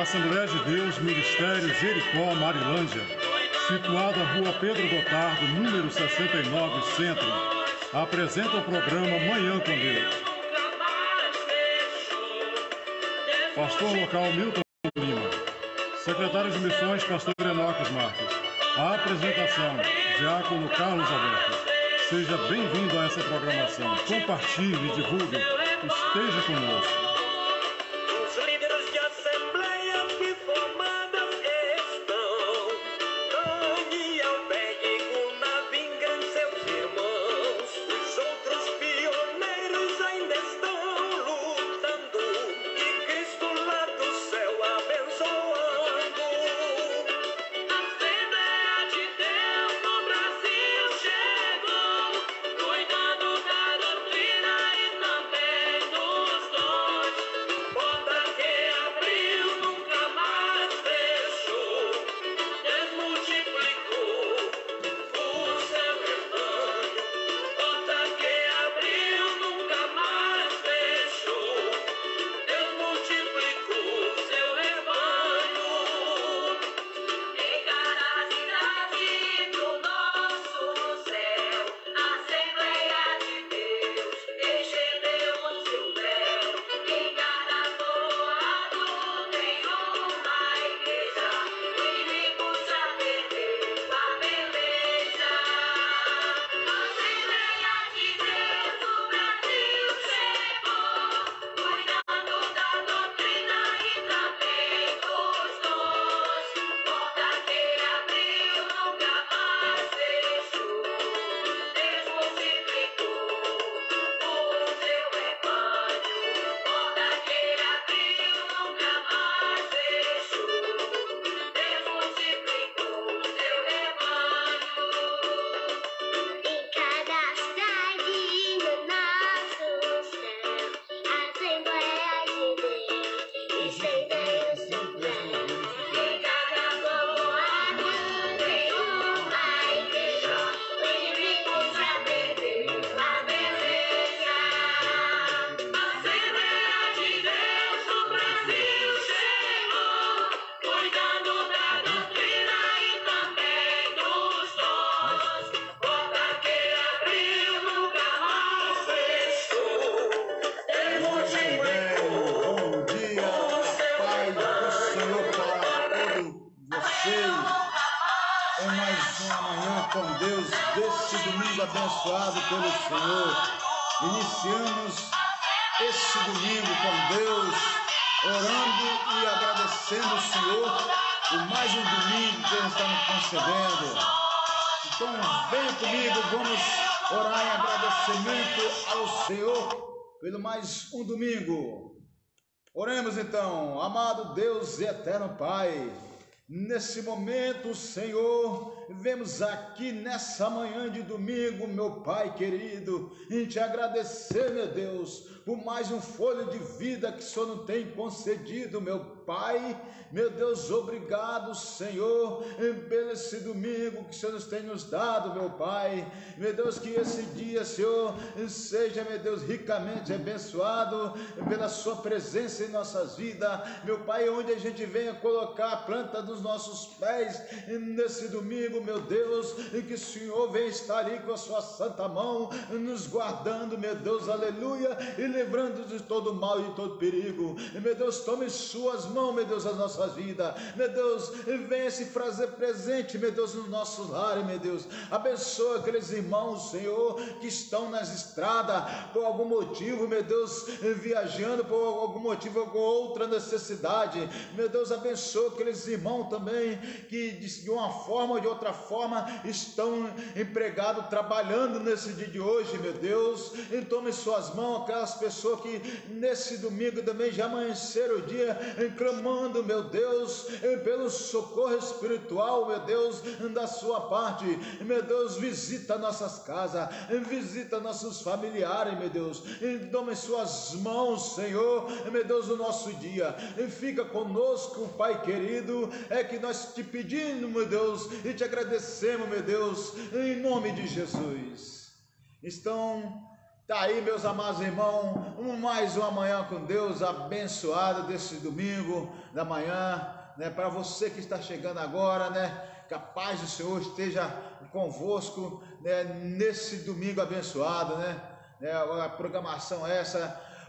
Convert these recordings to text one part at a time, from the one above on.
Assembleia de Deus, Ministério Jericó, Marilândia, situada na Rua Pedro Gotardo, número 69, Centro, apresenta o programa Manhã com Deus. Pastor local Milton Lima, secretário de Missões, Pastor Enocos Marques. A apresentação, Diácono Carlos Alberto. Seja bem-vindo a essa programação. Compartilhe, divulgue, esteja conosco. Abençoado pelo Senhor. Iniciamos esse domingo com Deus, orando e agradecendo o Senhor por mais um domingo que Ele está nos concedendo. Então venha comigo, vamos orar em agradecimento ao Senhor pelo mais um domingo. Oremos então. Amado Deus e eterno Pai, nesse momento, Senhor, vemos aqui nessa manhã de domingo, meu Pai querido, e te agradecer, meu Deus, por mais um fôlego de vida que o Senhor nos tem concedido, meu Pai. Meu Deus, obrigado, Senhor, pelo esse domingo que o Senhor nos tem nos dado, meu Pai. Meu Deus, que esse dia, Senhor, seja, meu Deus, ricamente abençoado pela sua presença em nossas vidas, meu Pai, onde a gente venha colocar a planta dos nossos pés nesse domingo, meu Deus, e que o Senhor venha estar ali com a sua santa mão, nos guardando, meu Deus, aleluia, e livrando de todo mal e de todo perigo. Meu Deus, tome suas mãos, meu Deus, as nossas vidas, meu Deus, venha se fazer presente, meu Deus, nos nossos lares, meu Deus. Abençoa aqueles irmãos, Senhor, que estão nas estradas por algum motivo, meu Deus, viajando por algum motivo, alguma outra necessidade. Meu Deus, abençoa aqueles irmãos também que de uma forma ou de outra forma estão empregados, trabalhando nesse dia de hoje, meu Deus. E tome em suas mãos aquelas pessoas que nesse domingo também já amanheceram o dia clamando, meu Deus, pelo socorro espiritual, meu Deus, da sua parte. Meu Deus, visita nossas casas, visita nossos familiares, meu Deus, e tome em suas mãos, Senhor, meu Deus, o nosso dia, e fica conosco, Pai querido. É que nós te pedimos, meu Deus, e te agradecemos, meu Deus, em nome de Jesus. Está Tá aí, meus amados irmãos, mais uma manhã com Deus, abençoada desse domingo da manhã, né? Para você que está chegando agora, né? Que a paz do Senhor esteja convosco, né? Nesse domingo abençoado, né? A programação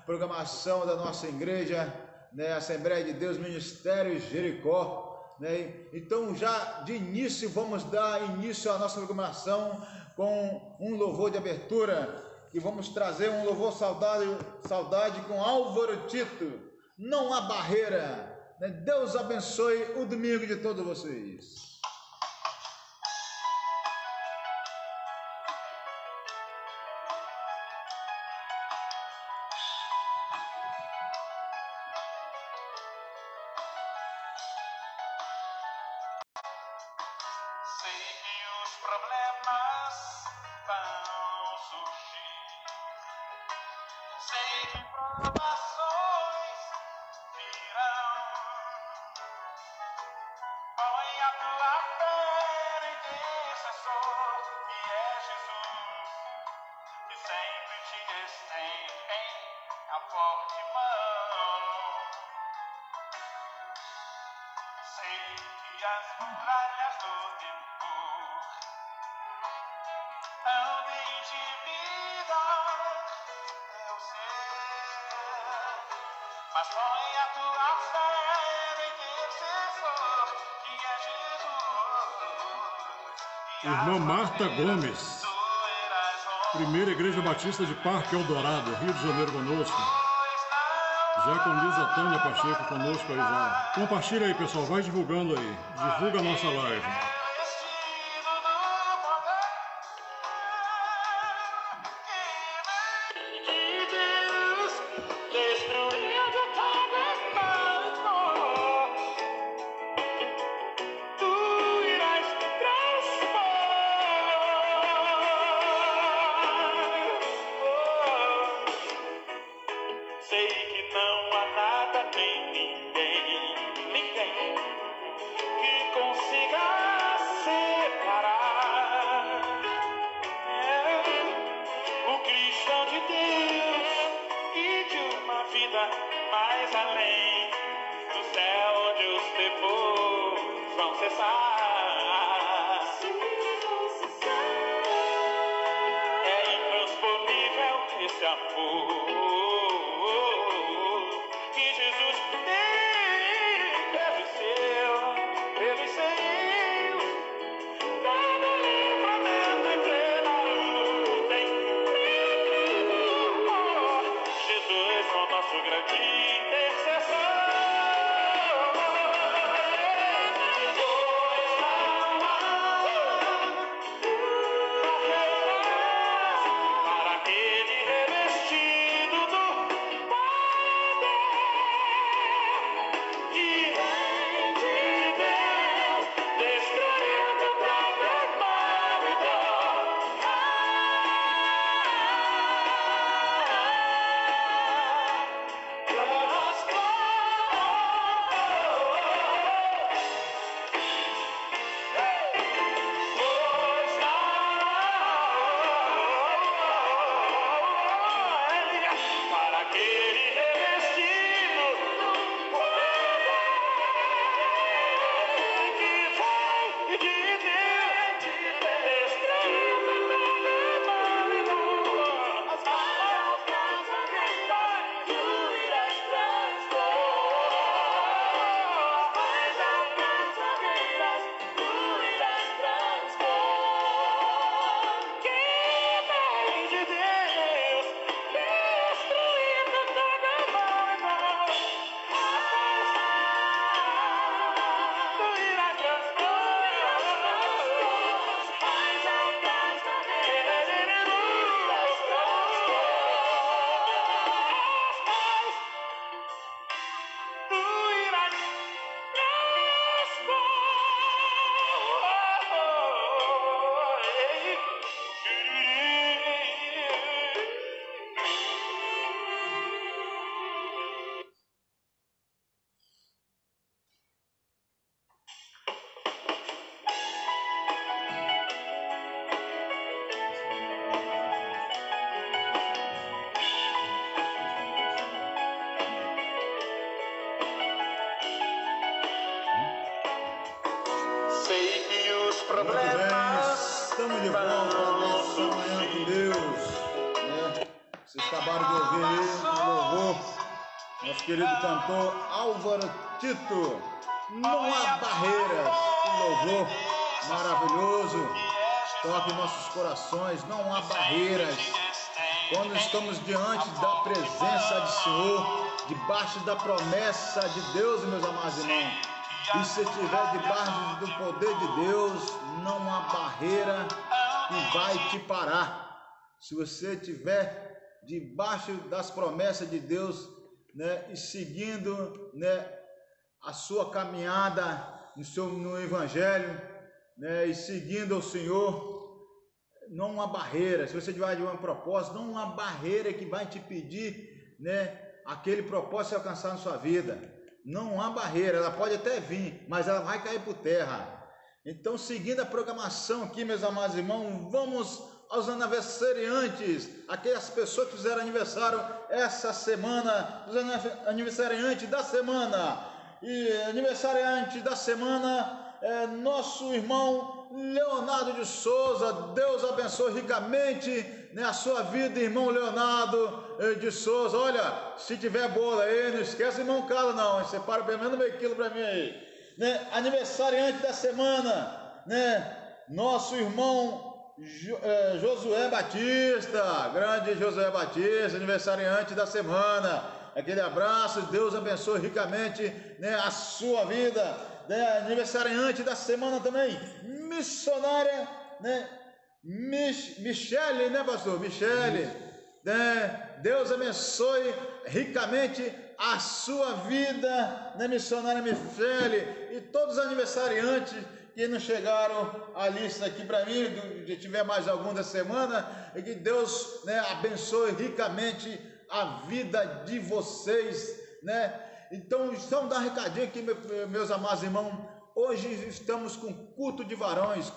programação da nossa igreja, né? Assembleia de Deus, Ministério Jericó, né? Então já de início vamos dar início à nossa programação com um louvor de abertura. E vamos trazer um louvor saudade com Álvaro Tito. Não há barreira. Né? Deus abençoe o domingo de todos vocês. Sei que os problemas vão surgir. Sei que provações virão. Põe a tua fé no intercessor, que é Jesus, que sempre te estende a forte mão. Sei que as muralhas do tempo hão de intimidar, eu sei, mas põe a tua fé no intercessor, que é Jesus. Irmã Marta Gomes, Primeira Igreja Batista de Parque Eldorado, Rio de Janeiro conosco. Já com Lisa Tânia Pacheco conosco aí já. Compartilha aí, pessoal, vai divulgando aí. Divulga a nossa live. Sei que não há nada nem ninguém que consiga separar o cristão de Deus e de uma vida mais além do céu onde os temores vão cessar. É intransponível esse amor que Jesus tem pelos seus, todo livramento em plena luta, Jesus é o nosso grande intercessor. Para aquele revestido do poder que vem de Deus, destruindo toda mal e dor. Glória problemas. Estamos de volta nessa manhã com Deus, né? Vocês acabaram de ouvir aí o louvor, nosso querido cantor Álvaro Tito. Não há barreiras, um louvor maravilhoso, toque em nossos corações. Não há barreiras quando estamos diante da presença do Senhor, debaixo da promessa de Deus, meus amados irmãos. E se estiver debaixo do poder de Deus, não há barreira que vai te parar. Se você estiver debaixo das promessas de Deus, né, e seguindo, né, a sua caminhada no Evangelho, né, e seguindo o Senhor, não há barreira. Se você tiver de um propósito, não há barreira que vai te pedir, né, aquele propósito se alcançar na sua vida. Não há barreira, ela pode até vir, mas ela vai cair por terra. Então, seguindo a programação aqui, meus amados irmãos, vamos aos aniversariantes, aquelas pessoas que fizeram aniversário essa semana, os aniversariantes da semana. E aniversariante da semana é nosso irmão Leonardo de Souza. Deus abençoe ricamente, né, a sua vida, irmão Leonardo de Souza. Olha, se tiver bolo aí, não esquece, irmão Carlos, não. Separa pelo menos meio quilo para mim aí. Né? Aniversariante da semana, né? Nosso irmão Josué Batista, grande Josué Batista, aniversariante da semana. Aquele abraço, Deus abençoe ricamente, né, a sua vida, né? Aniversariante da semana também, missionária, né, Michele, né, pastor? Michele, né? Deus abençoe ricamente a sua vida, né, missionária Michele, e todos os aniversariantes que não chegaram a lista aqui para mim, se tiver mais algum da semana, e que Deus, né, abençoe ricamente a vida de vocês, né? Então, vamos dar um recadinho aqui, meus amados irmãos. Hoje estamos com culto de varões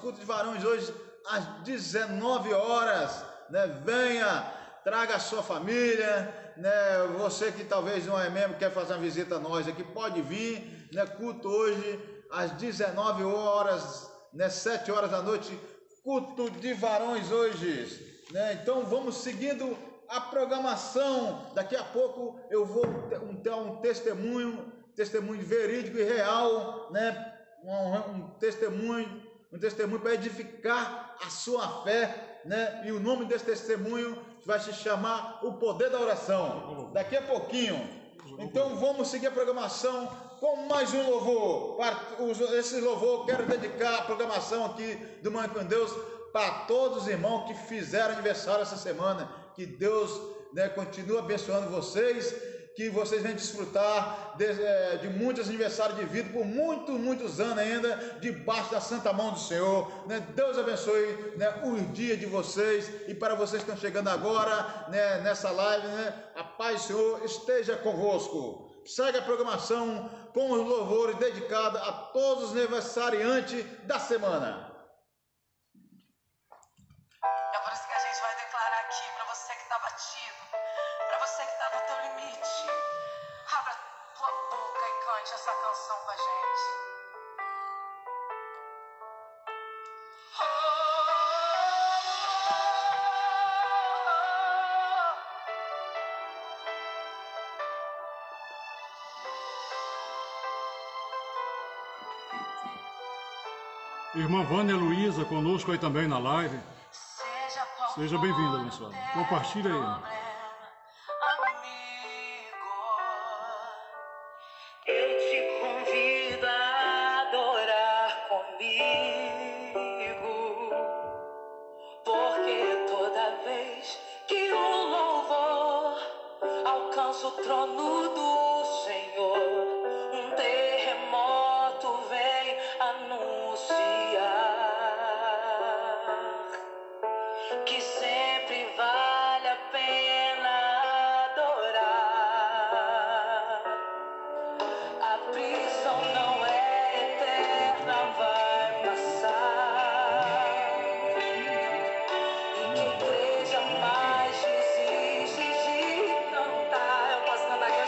hoje às 19 horas, né? Venha, traga a sua família, né? Você que talvez não é membro, quer fazer uma visita a nós aqui, pode vir, né? Culto hoje às 19 horas, né? 7 horas da noite, culto de varões hoje, né? Então, vamos seguindo a programação. Daqui a pouco eu vou ter um testemunho verídico e real, né? Um testemunho para edificar a sua fé, né? E o nome desse testemunho vai se chamar O Poder da Oração. Daqui a pouquinho. Então vamos seguir a programação com mais um louvor. Esse louvor quero dedicar a programação aqui do Manhã com Deus para todos os irmãos que fizeram aniversário essa semana. Que Deus, né, continue abençoando vocês, que vocês venham desfrutar de muitos aniversários de vida por muitos anos ainda, debaixo da santa mão do Senhor, né? Deus abençoe, né, os dias de vocês, e para vocês que estão chegando agora, né, nessa live, né, a paz do Senhor esteja convosco. Segue a programação com os louvores dedicados a todos os aniversariantes da semana. É por isso que a gente vai declarar aqui, para você que está batido, para você que está no teu limite, abra tua boca e cante essa canção com a gente. Irmã Vânia Luísa, conosco aí também na live. Seja bem-vinda, abençoada. Compartilha aí. Eu te convido a adorar comigo, porque toda vez que o louvor alcança o trono do Senhor, um terremoto vem anunciar que sempre vale a pena adorar. A prisão não é eterna, vai passar. E quem crê jamais desiste de cantar. Eu posso cantar aqui.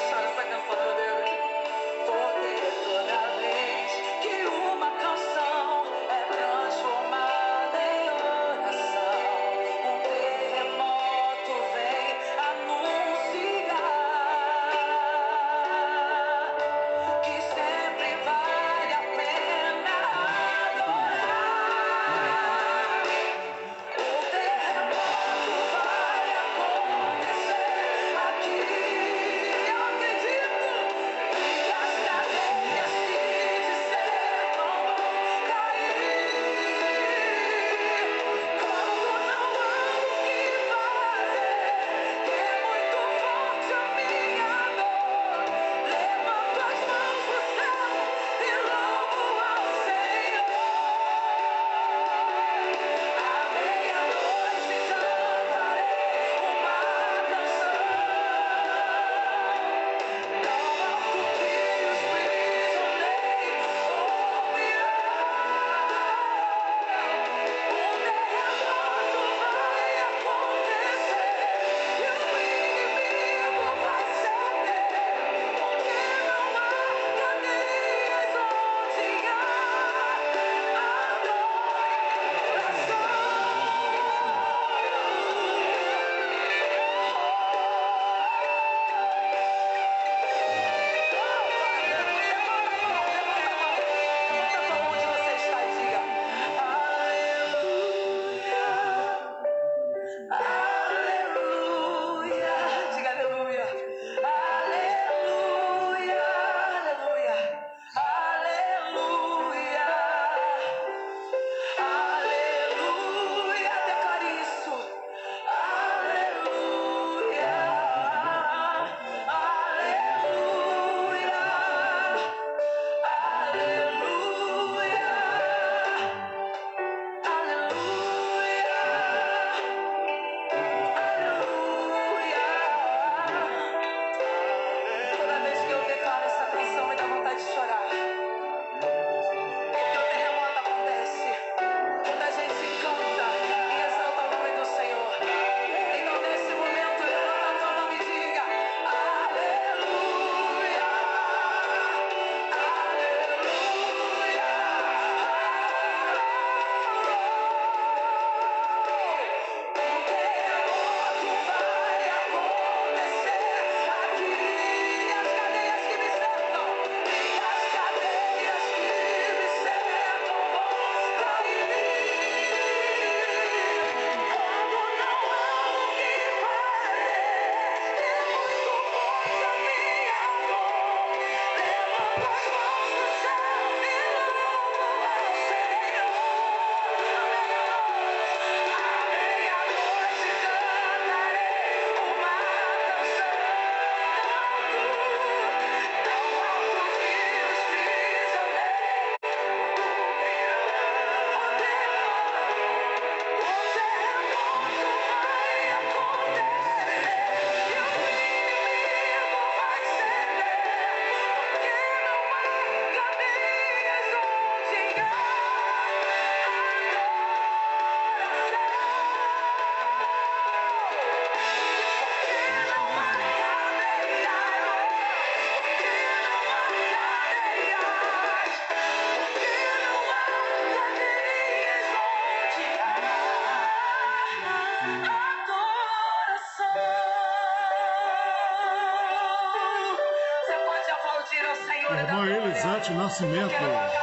Irmã Elisete Nascimento,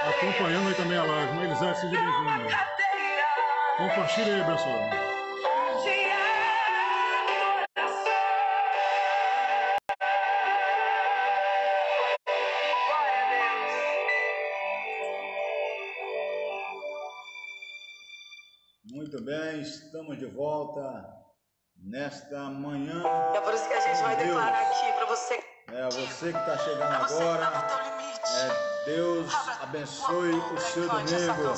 acompanhando aí também a live. Irmã Elisete, seja bem-vinda. Compartilhe aí, pessoal. Muito bem, estamos de volta nesta manhã. É por isso que a gente vai declarar aqui para você. Você que está chegando agora. Deus abençoe o seu domingo.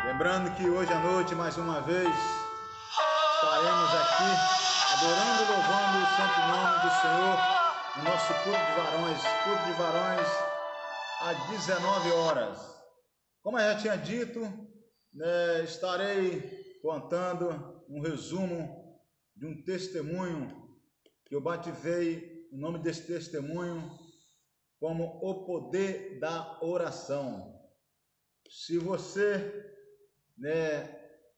Lembrando que hoje à noite, mais uma vez, estaremos aqui adorando e louvando o santo nome do Senhor no nosso culto de varões às 19 horas. Como eu já tinha dito, estarei contando um resumo de um testemunho que eu batizei o nome desse testemunho como o poder da oração. Se você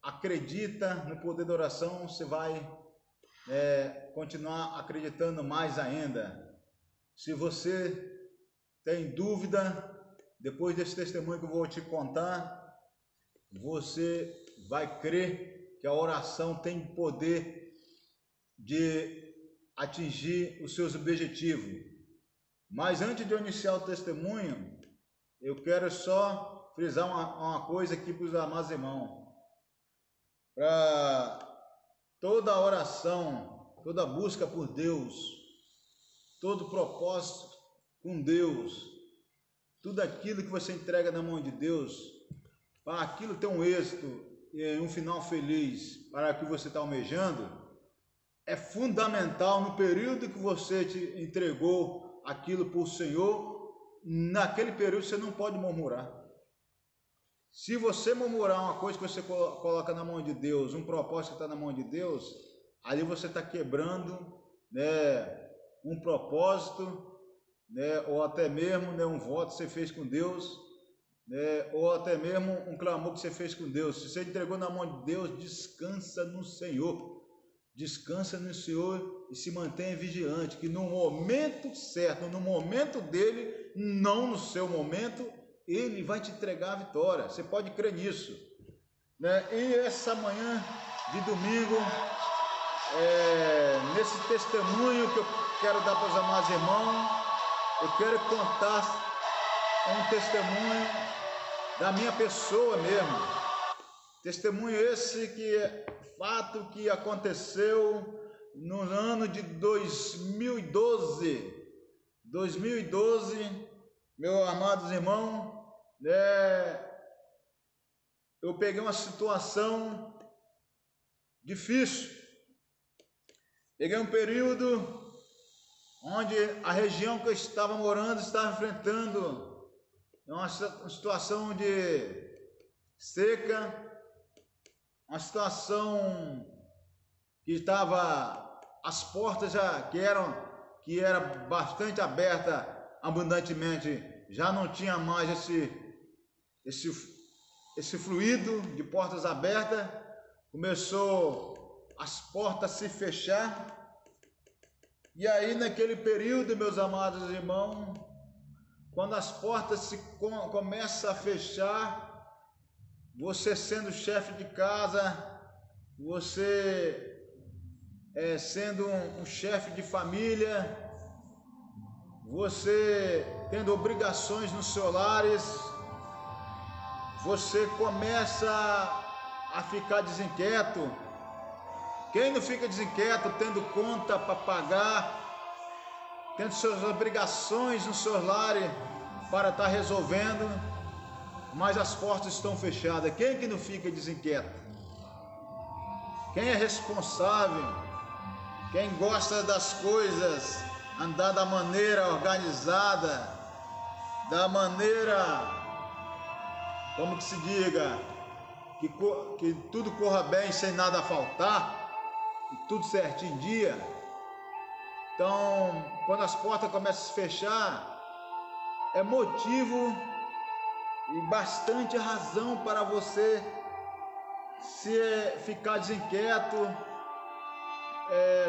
acredita no poder da oração, você vai continuar acreditando mais ainda. Se você tem dúvida, depois desse testemunho que eu vou te contar, você vai crer que a oração tem poder de atingir os seus objetivos. Mas antes de eu iniciar o testemunho, eu quero só frisar uma coisa aqui para os amados irmãos. Para toda oração, toda busca por Deus, todo propósito com Deus, tudo aquilo que você entrega na mão de Deus, para aquilo ter um êxito e um final feliz para o que você está almejando, é fundamental no período que você te entregou aquilo para o Senhor, naquele período você não pode murmurar. Se você murmurar uma coisa que você coloca na mão de Deus, um propósito que está na mão de Deus, ali você está quebrando um propósito, ou até mesmo um voto que você fez com Deus, ou até mesmo um clamor que você fez com Deus. Se você entregou na mão de Deus, descansa no Senhor. Descansa no Senhor e se mantenha vigilante, que no momento certo, no momento dele, não no seu momento, ele vai te entregar a vitória. Você pode crer nisso. E essa manhã de domingo, nesse testemunho que eu quero dar para os amados irmãos, eu quero contar um testemunho da minha pessoa mesmo. Testemunho esse que é fato que aconteceu no ano de 2012. 2012, meus amados irmãos, eu peguei uma situação difícil. Peguei um período onde a região que eu estava morando estava enfrentando uma situação de seca, uma situação que estava, as portas já que era bastante aberta abundantemente, já não tinha mais esse fluido de portas abertas, começou as portas a se fechar. E aí naquele período, meus amados irmãos, quando as portas começam a fechar, você sendo chefe de casa, você sendo um chefe de família, você tendo obrigações nos seus lares, você começa a ficar desinquieto. Quem não fica desinquieto tendo conta para pagar, tendo suas obrigações nos seus lares para estar resolvendo, mas as portas estão fechadas? Quem que não fica desinquieto? Quem é responsável? Quem gosta das coisas, andar da maneira organizada, da maneira, como que se diga, que tudo corra bem sem nada faltar, e tudo certinho em dia. Então, quando as portas começam a se fechar, é motivo e bastante razão para você se ficar desinquieto.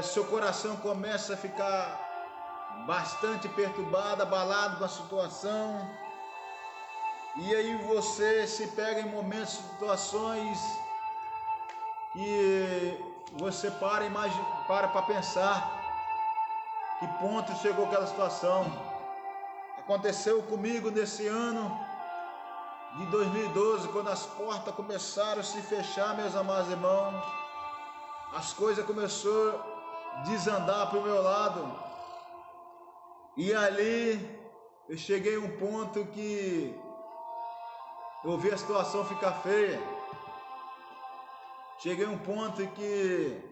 Seu coração começa a ficar bastante perturbado, abalado com a situação. E aí você se pega em momentos, situações que você para pensar que ponto chegou aquela situação. Aconteceu comigo nesse ano de 2012, quando as portas começaram a se fechar, meus amados irmãos, as coisas começaram a desandar para o meu lado. E ali eu cheguei a um ponto que eu vi a situação ficar feia. Cheguei a um ponto que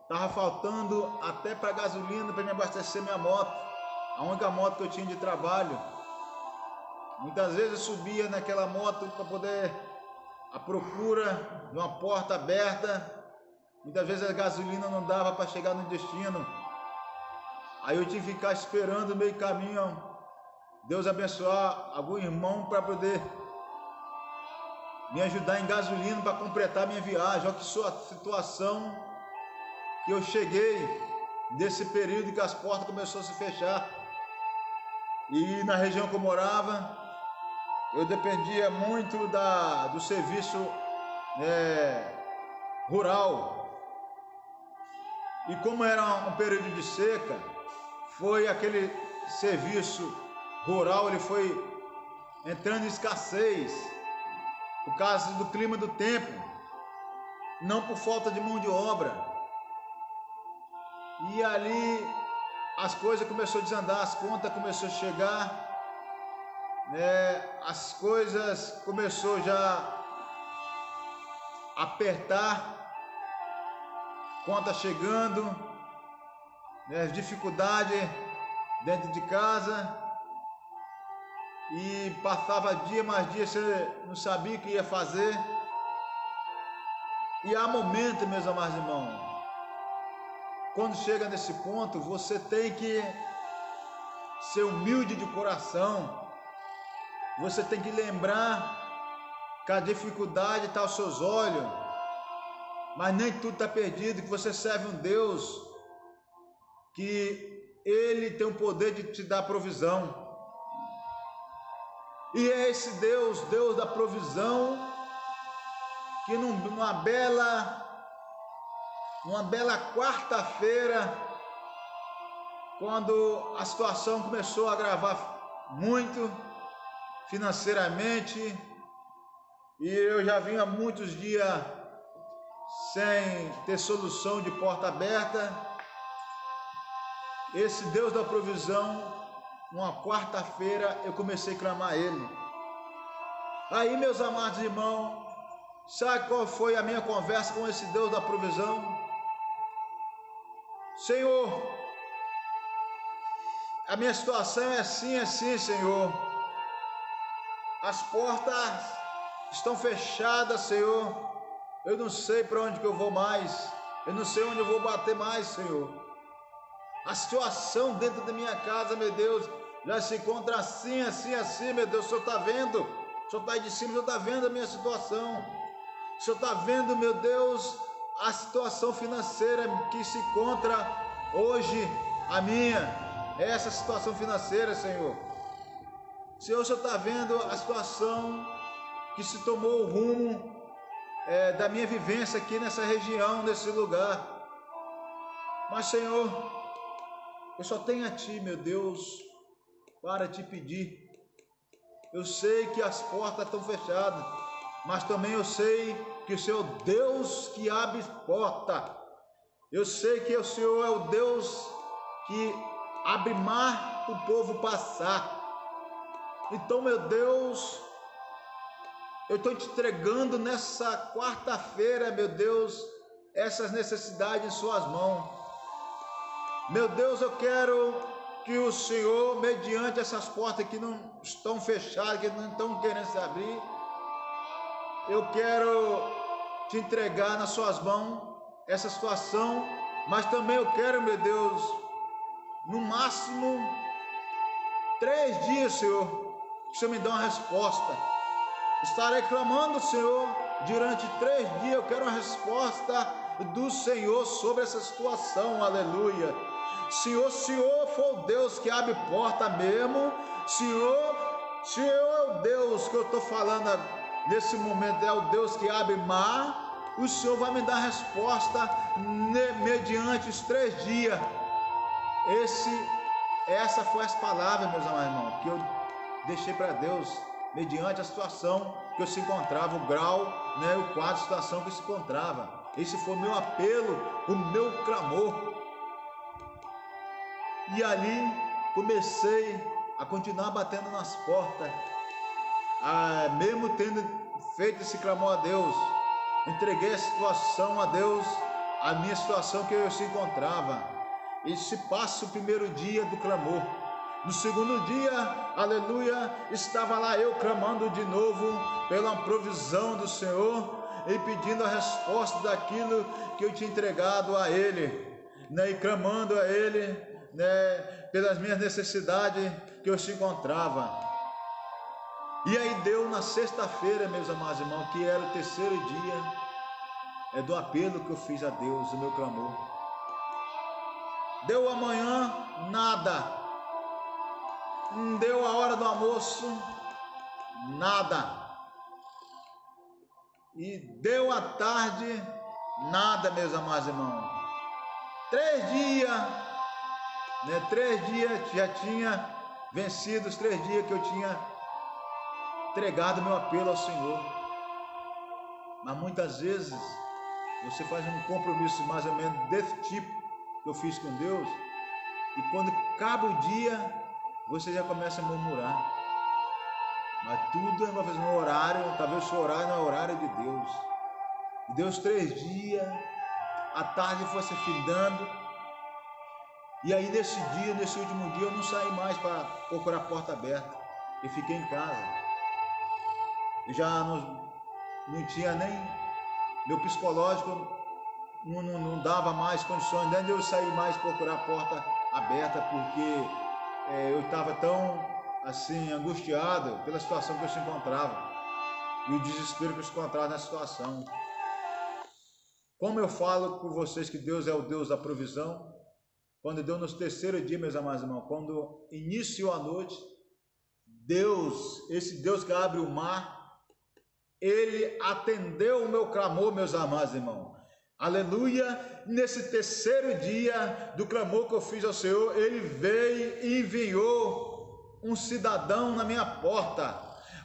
estava faltando até para gasolina para me abastecer minha moto, a única moto que eu tinha de trabalho. Muitas vezes eu subia naquela moto para poder à procura de uma porta aberta. Muitas vezes a gasolina não dava para chegar no destino. Aí eu tive que ficar esperando no meio caminho Deus abençoar algum irmão para poder me ajudar em gasolina para completar minha viagem. Olha que sua situação que eu cheguei nesse período que as portas começaram a se fechar. E na região que eu morava, eu dependia muito do serviço rural. E como era um período de seca, foi aquele serviço rural, ele foi entrando em escassez por causa do clima do tempo, não por falta de mão de obra. E ali as coisas começaram a desandar, as contas começaram a chegar, as coisas começaram já a apertar, conta chegando, dificuldade dentro de casa, e passava dia mais dia, você não sabia o que ia fazer. E há momentos, meus amados irmãos, quando chega nesse ponto, você tem que ser humilde de coração. Você tem que lembrar que a dificuldade está aos seus olhos, mas nem tudo está perdido, que você serve um Deus que Ele tem o poder de te dar provisão. E é esse Deus, Deus da provisão, que numa bela quarta-feira, quando a situação começou a agravar muito financeiramente, e eu já vinha há muitos dias sem ter solução de porta aberta, esse Deus da provisão, uma quarta-feira, eu comecei a clamar a Ele. Aí, meus amados irmãos, sabe qual foi a minha conversa com esse Deus da provisão? Senhor, a minha situação é assim, Senhor. As portas estão fechadas, Senhor. Eu não sei para onde que eu vou mais. Eu não sei onde eu vou bater mais, Senhor. A situação dentro da minha casa, meu Deus, já se encontra assim, meu Deus. O Senhor está vendo? O Senhor está aí de cima, o Senhor está vendo a minha situação. O Senhor está vendo, meu Deus, a situação financeira que se encontra hoje, a minha. Essa situação financeira, Senhor. Senhor, o Senhor está vendo a situação que se tomou o rumo da minha vivência aqui nessa região, nesse lugar. Mas, Senhor, eu só tenho a Ti, meu Deus, para Te pedir. Eu sei que as portas estão fechadas, mas também eu sei que o Senhor é o Deus que abre porta. Eu sei que o Senhor é o Deus que abre mar para o povo passar. Então, meu Deus, eu estou te entregando nessa quarta-feira, meu Deus, essas necessidades em suas mãos. Meu Deus, eu quero que o Senhor, mediante essas portas que não estão fechadas, que não estão querendo se abrir, eu quero te entregar nas suas mãos essa situação, mas também eu quero, meu Deus, no máximo 3 dias, Senhor, que o Senhor me dê uma resposta. Estarei clamando, Senhor, durante 3 dias. Eu quero uma resposta do Senhor sobre essa situação, aleluia. Se o Senhor for o Deus que abre porta mesmo, se é o Deus que eu estou falando nesse momento, é o Deus que abre mar, o Senhor vai me dar resposta mediante os 3 dias. Essa foi as palavras, meus amados irmãos, que eu deixei para Deus, mediante a situação que eu se encontrava, o grau, né, o quadro de situação que eu se encontrava. Esse foi o meu apelo, o meu clamor. E ali comecei a continuar batendo nas portas, mesmo tendo feito esse clamor a Deus, entreguei a situação a Deus, a minha situação que eu se encontrava. E se passa o primeiro dia do clamor. No segundo dia, aleluia, estava lá eu clamando de novo pela provisão do Senhor e pedindo a resposta daquilo que eu tinha entregado a Ele, né, e clamando a Ele, né, pelas minhas necessidades que eu se encontrava. E aí deu na sexta-feira, meus amados irmãos, que era o 3º dia do apelo que eu fiz a Deus, o meu clamor. Deu amanhã, nada. Deu a hora do almoço, nada. E deu a tarde, nada, meus amados irmãos. 3 dias, né? 3 dias já tinha vencido os 3 dias que eu tinha entregado meu apelo ao Senhor. Mas muitas vezes você faz um compromisso mais ou menos desse tipo que eu fiz com Deus, e quando acaba o dia, você já começa a murmurar. Mas tudo é uma vez no horário, talvez o seu horário não é o horário de Deus. E deu os 3 dias, a tarde foi se findando, e aí nesse último dia, eu não saí mais para procurar a porta aberta, eu fiquei em casa. Eu já não tinha nem, meu psicológico não dava mais condições de eu sair mais procurar a porta aberta, porque eu estava tão assim angustiado pela situação que eu se encontrava e o desespero que eu se encontrava nessa situação. Como eu falo com vocês que Deus é o Deus da provisão, quando deu no 3º dia, meus amados irmãos, quando iniciou a noite, Deus, esse Deus que abre o mar, Ele atendeu o meu clamor, meus amados irmãos. Aleluia, nesse 3º dia do clamor que eu fiz ao Senhor, Ele veio e enviou um cidadão na minha porta.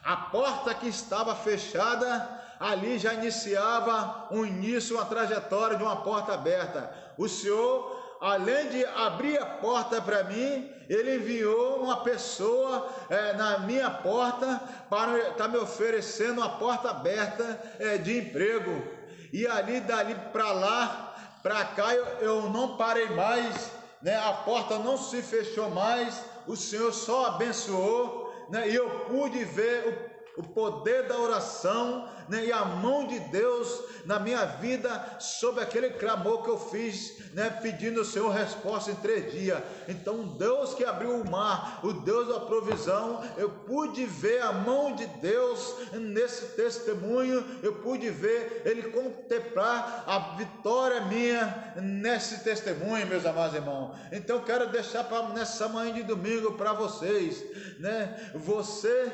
A porta que estava fechada, ali já iniciava uma trajetória de uma porta aberta. O Senhor, além de abrir a porta para mim, Ele enviou uma pessoa na minha porta para estar me oferecendo uma porta aberta de emprego. E ali, dali para lá, para cá, eu não parei mais, né? A porta não se fechou mais, o Senhor só abençoou, né? E eu pude ver o poder da oração, né? E a mão de Deus na minha vida sobre aquele clamor que eu fiz, né? Pedindo ao Senhor resposta em 3 dias. Então Deus que abriu o mar, o Deus da provisão, eu pude ver a mão de Deus nesse testemunho, eu pude ver Ele contemplar a vitória minha nesse testemunho, meus amados irmãos. Então eu quero deixar nessa manhã de domingo para vocês, né? Você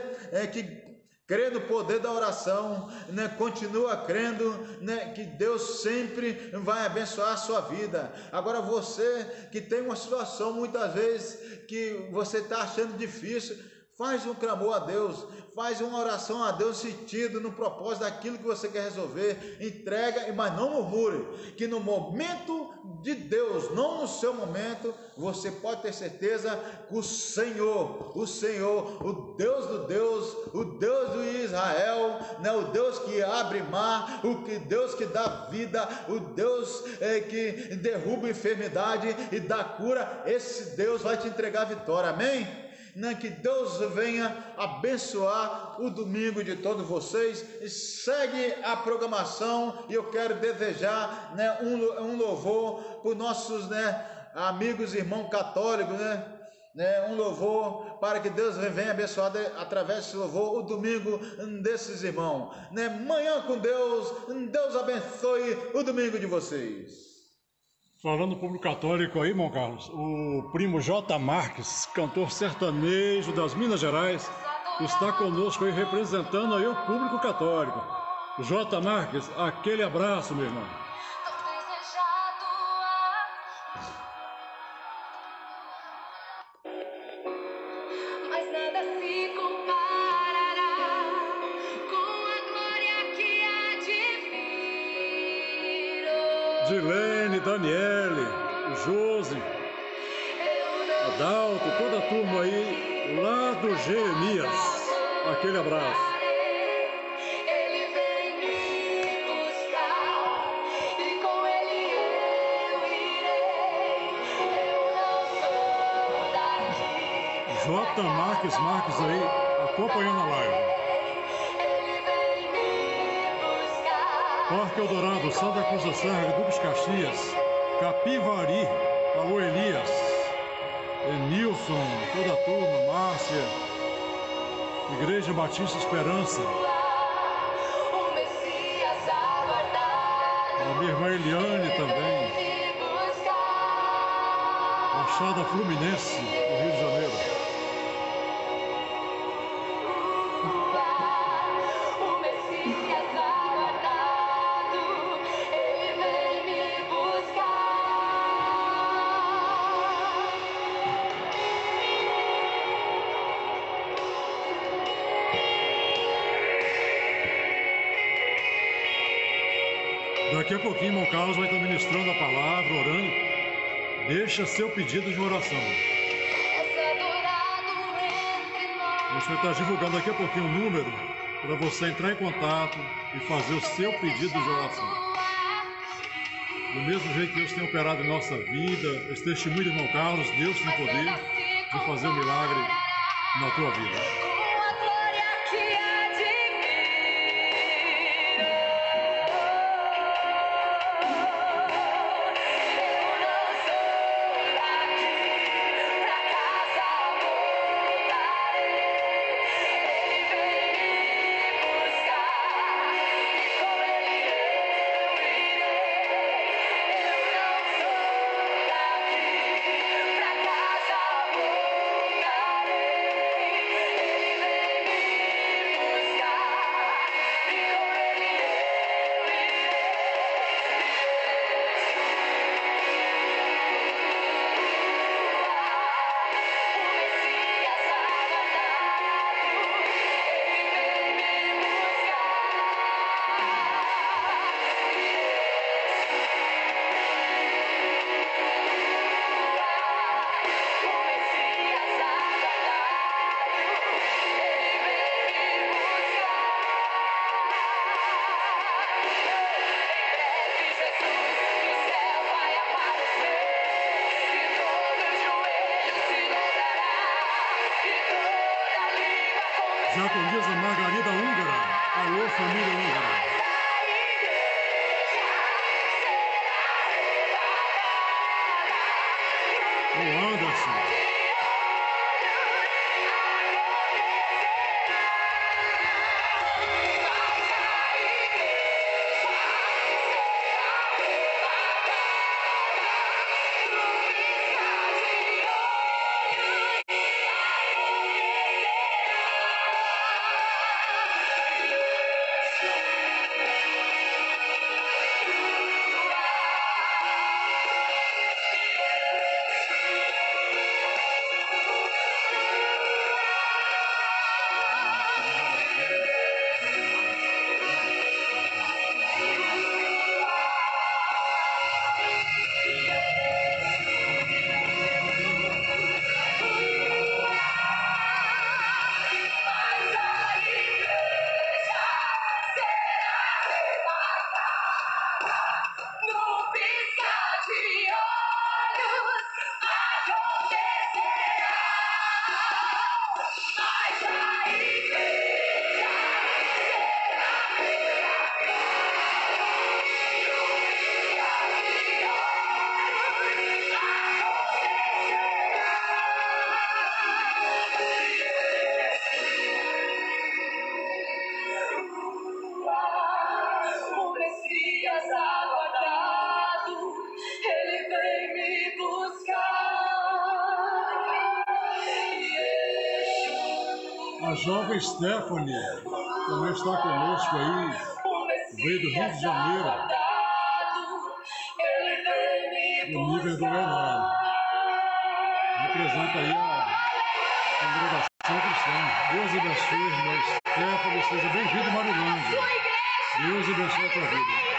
que crê no poder da oração, né? Continua crendo, né? Que Deus sempre vai abençoar a sua vida. Agora você que tem uma situação muitas vezes que você está achando difícil, faz um clamor a Deus, faz uma oração a Deus sentido no propósito daquilo que você quer resolver, entrega, mas não murmure, que no momento de Deus, não no seu momento, você pode ter certeza que o Senhor, o Deus do Deus, o Deus do Israel, né, o Deus que abre mar, Deus que dá vida, o Deus que derruba a enfermidade e dá cura, esse Deus vai te entregar a vitória, amém? Que Deus venha abençoar o domingo de todos vocês. E segue a programação, e eu quero desejar, né, um louvor para os nossos, né, amigos e irmãos católicos, né, um louvor para que Deus venha abençoar através desse louvor o domingo desses irmãos, né? Manhã com Deus, Deus abençoe o domingo de vocês. Falando no público católico aí, irmão Carlos, o primo J. Marques, cantor sertanejo das Minas Gerais, está conosco aí representando aí o público católico. J. Marques, aquele abraço, meu irmão. Mas nada se comparará com a glória que há de vir. Dilene, Daniele, Josi, Adalto, toda a turma aí lá do Jeremias. Aquele abraço. Ele vem me buscar e com ele eu irei. Eu não sou daqui. J. Marques aí, acompanhando a live. Ele vem me buscar. Parque Eldorado, Santa Cruz da Serra, Duques Caxias, Capivari, alô Elias, Enilson, toda a turma, Márcia, Igreja Batista Esperança, O Messias aguardado. a minha irmã Eliane também, Me buscar. Baixada Fluminense, do Rio de Janeiro. O Messias aguardado, ele vem me buscar. Daqui a pouquinho, irmão Carlos vai estar ministrando a palavra, orando. Deixa seu pedido de oração. É adorado entre nós. A gente vai estar divulgando daqui a pouquinho o número para você entrar em contato e fazer o seu pedido de oração. Do mesmo jeito que Deus tem operado em nossa vida, esse testemunho do irmão Carlos, Deus tem poder de fazer um milagre na tua vida. Com a glória que há de vir. Eu não sou daqui, pra casa voltarei. Ele vem me buscar e com ele eu irei. Eu não sou daqui, pra casa voltarei. Ele vem me buscar e com ele eu Diaconisa Margarida Húngara, alô família Húngara. O Anderson. A jovem Stephanie também está conosco aí, veio do Rio de Janeiro, do nível do Leonardo. Representa aí a congregação cristã. Deus abençoe, irmão Stephanie, seja bem-vindo, Marilândia. Deus abençoe a tua vida.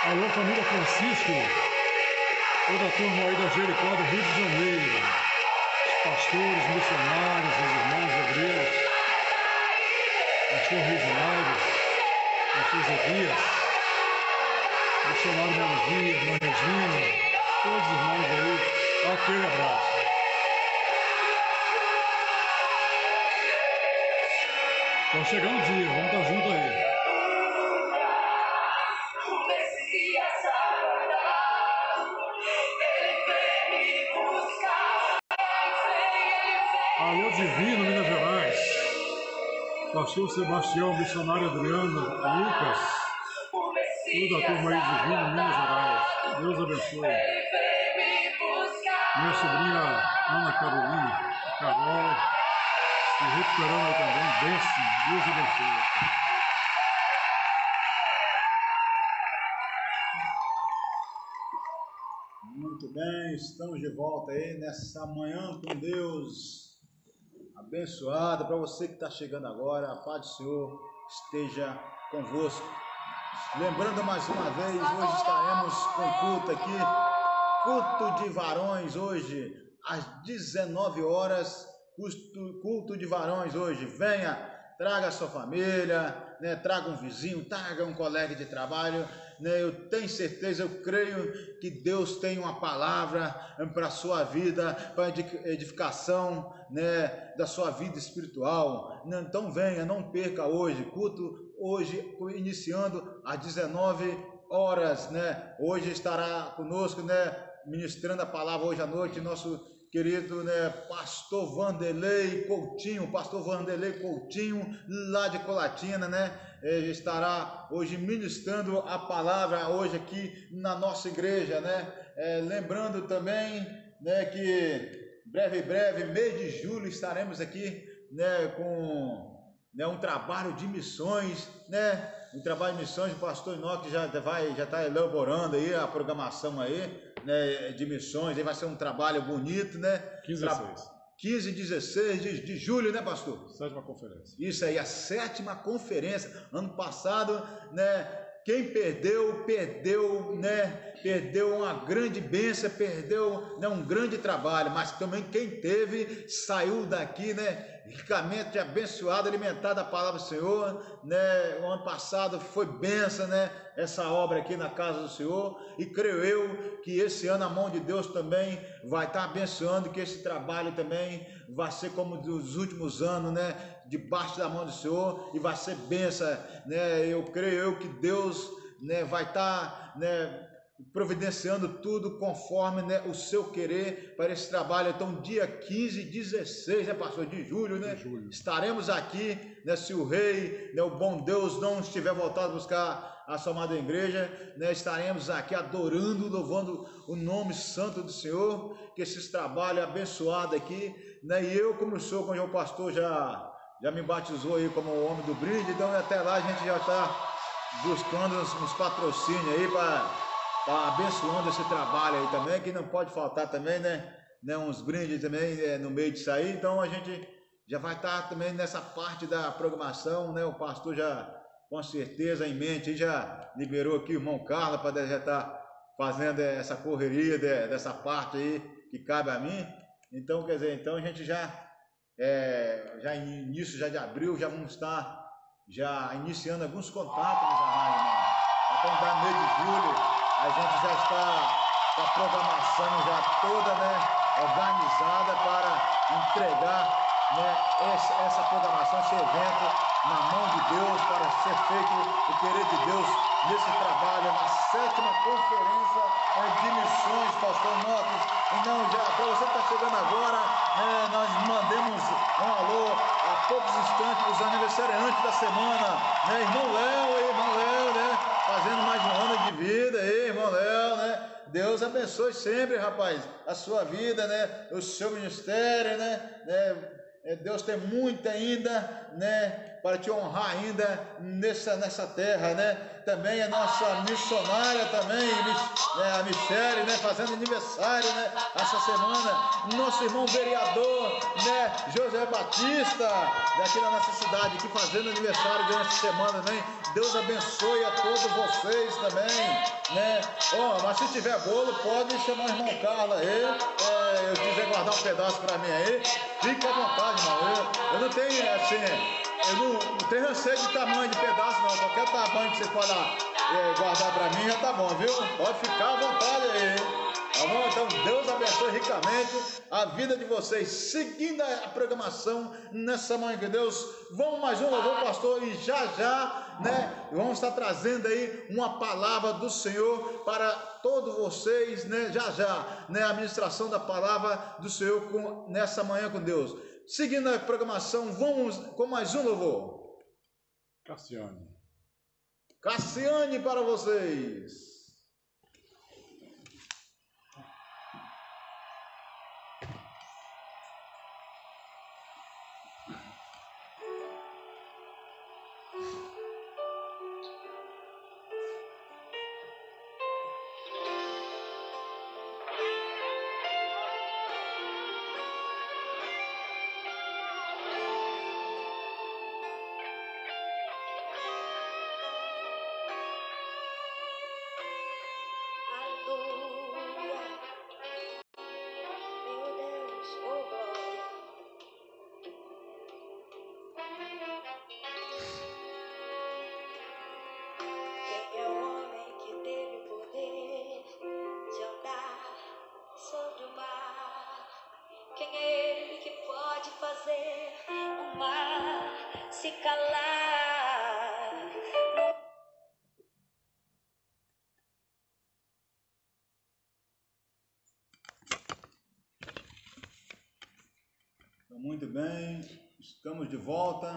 Alô, família Francisco, toda a turma aí da Jericó do Rio de Janeiro, os pastores, missionários, os irmãos hebreus, pastor Reginaldo, pastor Zequias, missionário Melodia, irmã Regina, todos os irmãos aí, aquele abraço. Então chegando o dia, vamos estar juntos aí. Alô Divino, Minas Gerais, pastor Sebastião, missionário Adriano, Lucas, toda a turma aí Divino, Minas Gerais, Deus abençoe. Minha sobrinha Ana Carolina, Carol, se recuperando aí também, bênção, Deus abençoe. Muito bem, estamos de volta aí nessa manhã com Deus. Abençoada, para você que está chegando agora, a paz do Senhor esteja convosco. Lembrando mais uma vez, hoje estaremos com culto aqui, culto de varões hoje, às 19 horas, culto de varões hoje. Venha, traga a sua família, né, traga um vizinho, traga um colega de trabalho, né, eu tenho certeza, eu creio que Deus tem uma palavra para a sua vida, para edificação, né, da sua vida espiritual. Então venha, não perca hoje, culto hoje iniciando às 19 horas, né, hoje estará conosco, né, ministrando a palavra hoje à noite, nosso querido, né, pastor Vanderlei Coutinho, lá de Colatina, né, estará hoje ministrando a palavra hoje aqui na nossa igreja, né, lembrando também, né, que breve, mês de julho estaremos aqui, né, com, né, um trabalho de missões, né, o pastor Enoque já está elaborando aí a programação aí, né, de missões, aí vai ser um trabalho bonito, né? 15 e 16 de julho, né, pastor? Sétima conferência. Isso aí, a 7ª conferência. Ano passado, né, quem perdeu, né, perdeu uma grande bênção, perdeu, né, um grande trabalho, mas também quem teve, saiu daqui, né, ricamente abençoado, alimentado a palavra do Senhor, né, o ano passado foi bênção, né, essa obra aqui na casa do Senhor, e creio eu que esse ano a mão de Deus também vai estar abençoando, que esse trabalho também vai ser como dos últimos anos, né, debaixo da mão do Senhor, e vai ser bênção, né, eu creio que Deus, né, vai estar, né, providenciando tudo conforme, né, o seu querer para esse trabalho. Então dia 15 e 16, né, pastor, de julho, né, estaremos aqui, né, se o rei, né, o bom Deus não estiver voltado a buscar a sua amada igreja, né, estaremos aqui adorando, louvando o nome santo do Senhor, que esse trabalho é abençoado aqui, né, e eu, como o pastor já me batizou aí como o homem do brinde, então até lá a gente já está buscando uns patrocínios aí para abençoando esse trabalho aí também, que não pode faltar também, né, uns brindes também, no meio disso aí. Então a gente já vai estar também nessa parte da programação, né, o pastor já com certeza em mente já liberou aqui o irmão Carlos para já estar fazendo essa correria dessa parte aí que cabe a mim. Então, quer dizer, então a gente já início já de abril já vamos estar já iniciando alguns contatos, meus amados irmãos. Então, da mês de julho a gente já está com a programação já toda, né, organizada para entregar, né, essa programação, esse evento na mão de Deus para ser feito o querer de Deus nesse trabalho, na 7ª conferência de missões, pastor Notas. Então, já para você que está chegando agora, nós mandemos um alô há poucos instantes para os aniversariantes da semana, né? Irmão Léo, né? Fazendo mais um ano de vida, irmão Léo, né? Deus abençoe sempre, rapaz, a sua vida, né? O seu ministério, né? Deus tem muito ainda, né, para te honrar ainda nessa terra, né? Também a nossa missionária também, a Michele, né, fazendo aniversário, né, essa semana. Nosso irmão vereador, né, José Batista, daqui da nossa cidade, aqui fazendo aniversário durante a semana também. Deus abençoe a todos vocês também, né? Mas se tiver bolo, pode chamar o irmão Carlos aí, eu quiser guardar um pedaço para mim aí, fique à vontade, irmão. Eu não tenho, assim, eu não tenho receio de tamanho de pedaço, não. Qualquer tamanho que você for lá guardar para mim já tá bom, viu? Pode ficar à vontade aí. Tá bom? Então Deus abençoe ricamente a vida de vocês. Seguindo a programação nessa manhã de Deus, vamos mais um louvor, pastor, e já, né, vamos estar trazendo aí uma palavra do Senhor para todos vocês, né, já, né, a ministração da palavra do Senhor nessa manhã com Deus. Seguindo a programação, vamos com mais um louvor. Cassiane para vocês. Muito bem, estamos de volta,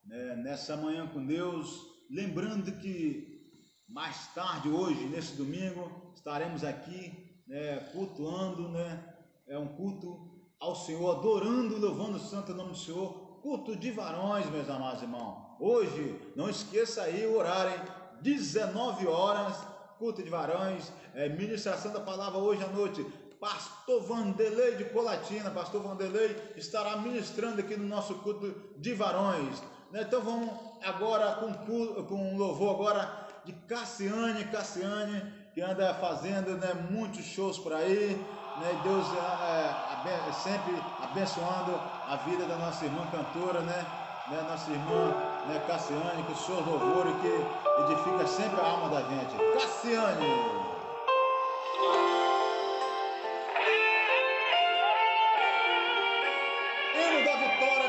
né, nessa manhã com Deus. Lembrando que mais tarde, hoje, nesse domingo, estaremos aqui, né, cultuando, né, um culto ao Senhor, adorando e louvando o santo nome do Senhor. Culto de varões, meus amados irmãos. Hoje, não esqueça aí o horário, 19 horas, culto de varões, ministração da palavra hoje à noite. Pastor Vanderlei de Colatina, pastor Vanderlei estará ministrando aqui no nosso culto de varões, né? Então vamos agora com um louvor agora de Cassiane, que anda fazendo, né, muitos shows por aí, né? Deus sempre abençoando a vida da nossa irmã cantora, né? Nossa irmã, né, Cassiane, com os seus louvores que edifica sempre a alma da gente. Cassiane.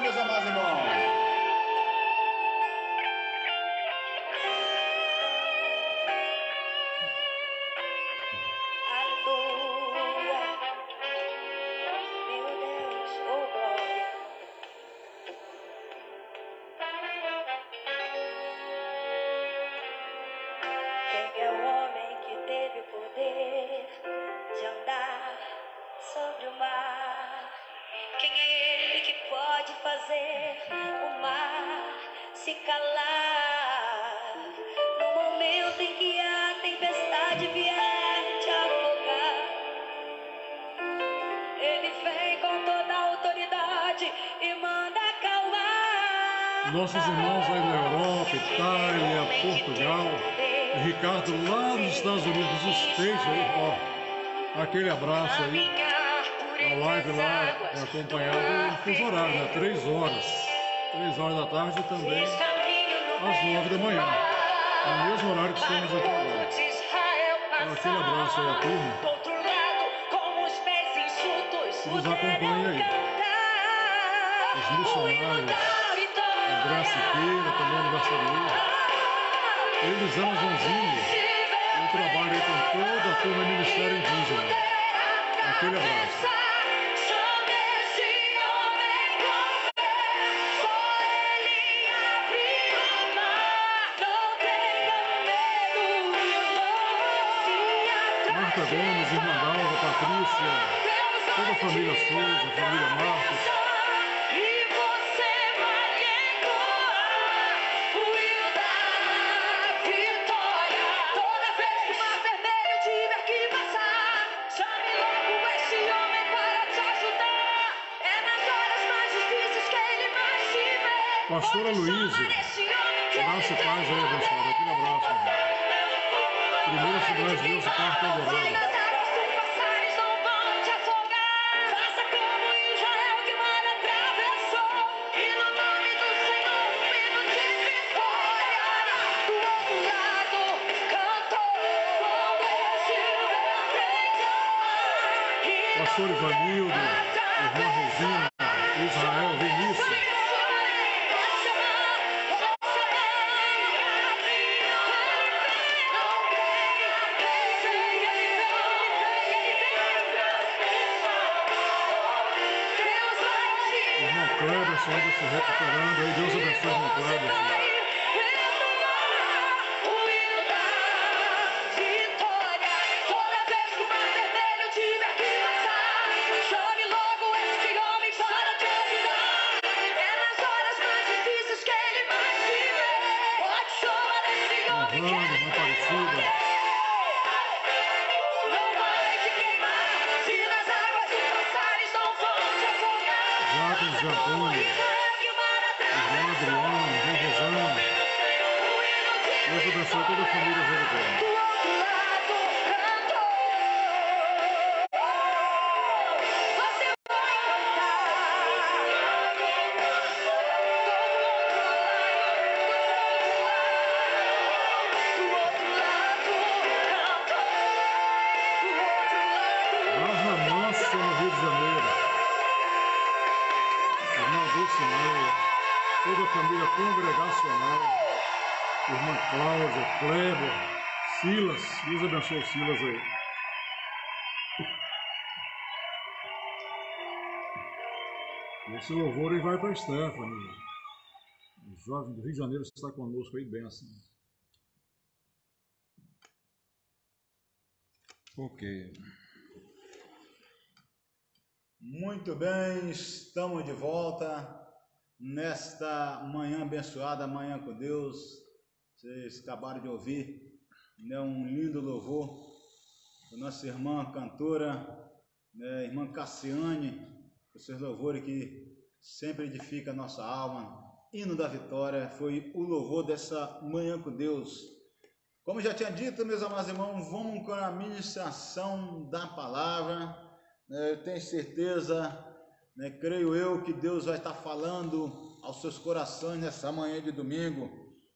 Meus amados irmãos, aleluia, meu Deus, oh glória. Quem é o homem que teve o poder de andar sobre o mar? Quem é ele que pode fazer o mar se calar? No momento em que a tempestade vier te afogar, ele vem com toda a autoridade e manda acalmar. Nossos irmãos aí na Europa, Itália, Portugal, Ricardo lá nos Estados Unidos, os três aí, ó, aquele abraço aí. A live lá é acompanhada em fuso horário, né? 3 horas. 3 horas da tarde e também às 9 da manhã. É o mesmo horário que estamos aqui agora. Então, aquele abraço aí à turma que nos acompanha aí. Os missionários, Graciqueira, também aniversariou. Elisama Zanzini, eu trabalho aí com toda a turma Ministério Indígena. Aquele abraço. Marta Gomes, Irmã Dalva, Patrícia, toda a família Souza, a família Marcos. Pastora Luísa, graça e paz aí, abençoada. Aquele abraço, irmão. Primeira Assembleia de Deus, quarta Eldorado. Pastor Ivanildo, irmã Rosina, Israel, Vinícius. Irmão Cleberson ainda se recuperando, aí Deus abençoe o irmão Cleberson. Antônio, irmã Adriana, irmã Rosana, Deus abençoe toda a família Veracruz. Barra Mansa, no Rio de Janeiro. Toda a família congregacional, irmã Cláudia, Kleber, Silas, Deus abençoe o Silas aí. Esse louvor aí vai para a Stephanie, o jovem do Rio de Janeiro está conosco aí, benção. Ok. Muito bem, estamos de volta nesta manhã abençoada, manhã com Deus. Vocês acabaram de ouvir, né, um lindo louvor da nossa irmã cantora, né, irmã Cassiane, esses louvores que sempre edifica a nossa alma. Hino da vitória foi o louvor dessa manhã com Deus. Como já tinha dito, meus amados irmãos, vamos com a ministração da palavra. Eu tenho certeza, né, creio eu, que Deus vai estar falando aos seus corações nessa manhã de domingo.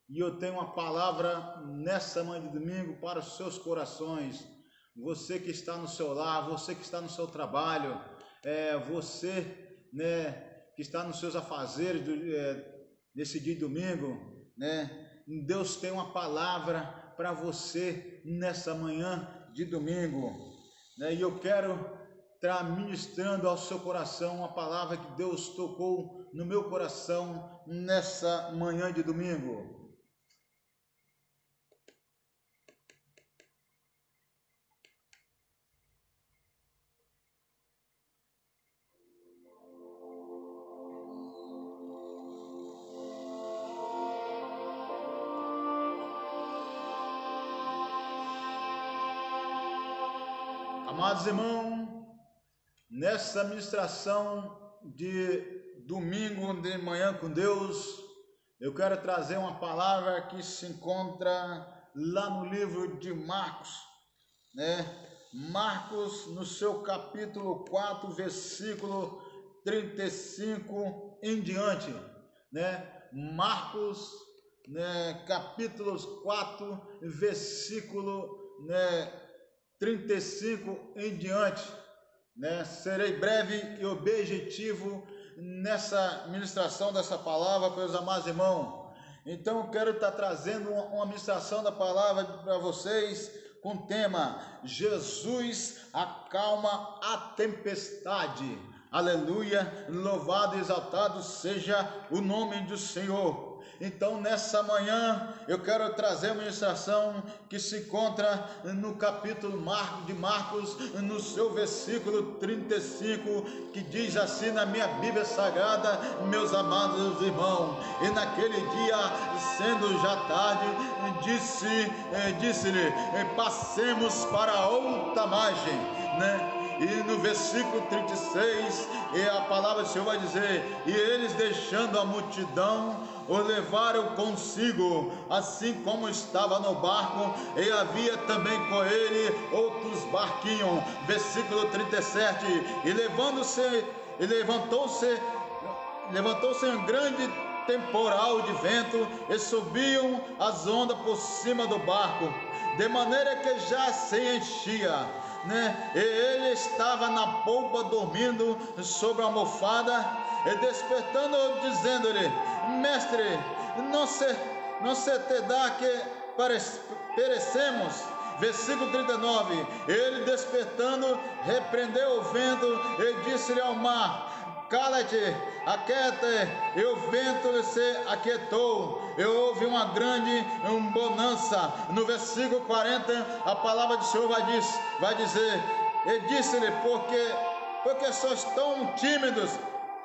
E eu tenho uma palavra nessa manhã de domingo para os seus corações. Você que está no seu lar, você que está no seu trabalho, você, né, que está nos seus afazeres nesse dia de domingo, né? Deus tem uma palavra para você nessa manhã de domingo, né? E eu quero estar ministrando ao seu coração uma palavra que Deus tocou no meu coração nessa manhã de domingo. Amados irmãos, nessa ministração de domingo de manhã com Deus, eu quero trazer uma palavra que se encontra lá no livro de Marcos, né? Marcos, no seu capítulo 4, versículo 35 em diante, né? Marcos, né, capítulo 4, versículo, né, 35 em diante, né? Serei breve e objetivo nessa ministração dessa palavra, meus amados irmãos. Então eu quero estar trazendo uma ministração da palavra para vocês com o tema: Jesus acalma a tempestade. Aleluia, louvado e exaltado seja o nome do Senhor. Então nessa manhã eu quero trazer uma ministração que se encontra no capítulo de Marcos, no seu versículo 35, que diz assim na minha Bíblia Sagrada, meus amados irmãos: e naquele dia, sendo já tarde, disse-lhe, passemos para outra margem, né? E no versículo 36, a palavra do Senhor vai dizer: e eles, deixando a multidão, o levaram consigo, assim como estava no barco, e havia também com ele outros barquinhos. Versículo 37, e levantou-se um grande temporal de vento, e subiam as ondas por cima do barco, de maneira que já se enchia, né? E ele estava na polpa, dormindo sobre a almofada, e despertando, dizendo-lhe: mestre, não se te dá que perecemos? Versículo 39, ele despertando, repreendeu o vento e disse-lhe ao mar: cala-te, aquieta-te. E o vento se aquietou, e houve uma grande bonança. No versículo 40, a palavra do Senhor vai dizer: e disse-lhe, porque sois tão tímidos,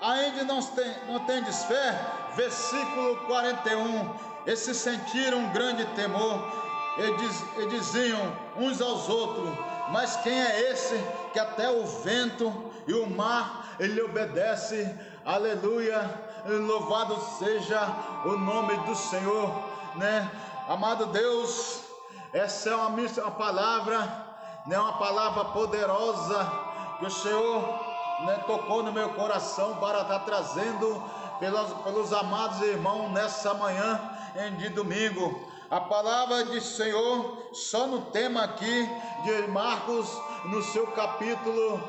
ainda não tendes fé? Versículo 41, e se sentiram um grande temor, e diziam uns aos outros: mas quem é esse que até o vento e o mar ele obedece? Aleluia, louvado seja o nome do Senhor, né? Amado Deus, essa é uma palavra, né? Uma palavra poderosa que o Senhor, né, tocou no meu coração para estar trazendo pelos amados irmãos nessa manhã de domingo. A palavra do Senhor, só no tema aqui de Marcos, no seu capítulo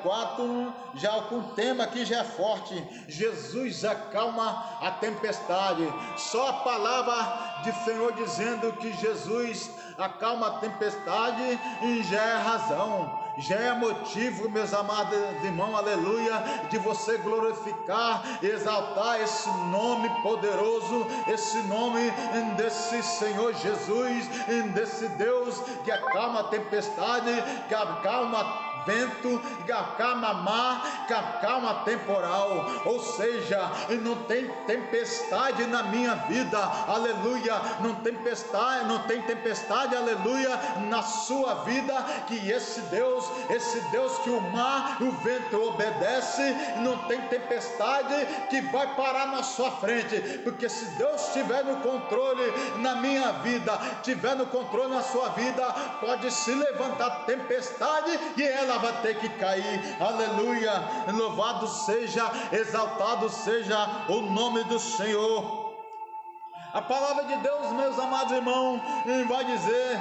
4, já com o tema aqui já é forte: Jesus acalma a tempestade. Só a palavra do Senhor dizendo que Jesus acalma a tempestade e já é razão, já é motivo, meus amados irmãos, aleluia, de você glorificar e exaltar esse nome poderoso, esse nome desse Senhor Jesus, desse Deus que acalma a tempestade, que acalma vento, que acalma mar, que acalma temporal. Ou seja, não tem tempestade na minha vida, aleluia, não tem tempestade, aleluia, na sua vida, que esse Deus que o mar, o vento obedece, não tem tempestade que vai parar na sua frente, porque se Deus estiver no controle na minha vida, estiver no controle na sua vida, pode se levantar tempestade e ela vai ter que cair. Aleluia, louvado seja, exaltado seja o nome do Senhor. A palavra de Deus, meus amados irmãos, vai dizer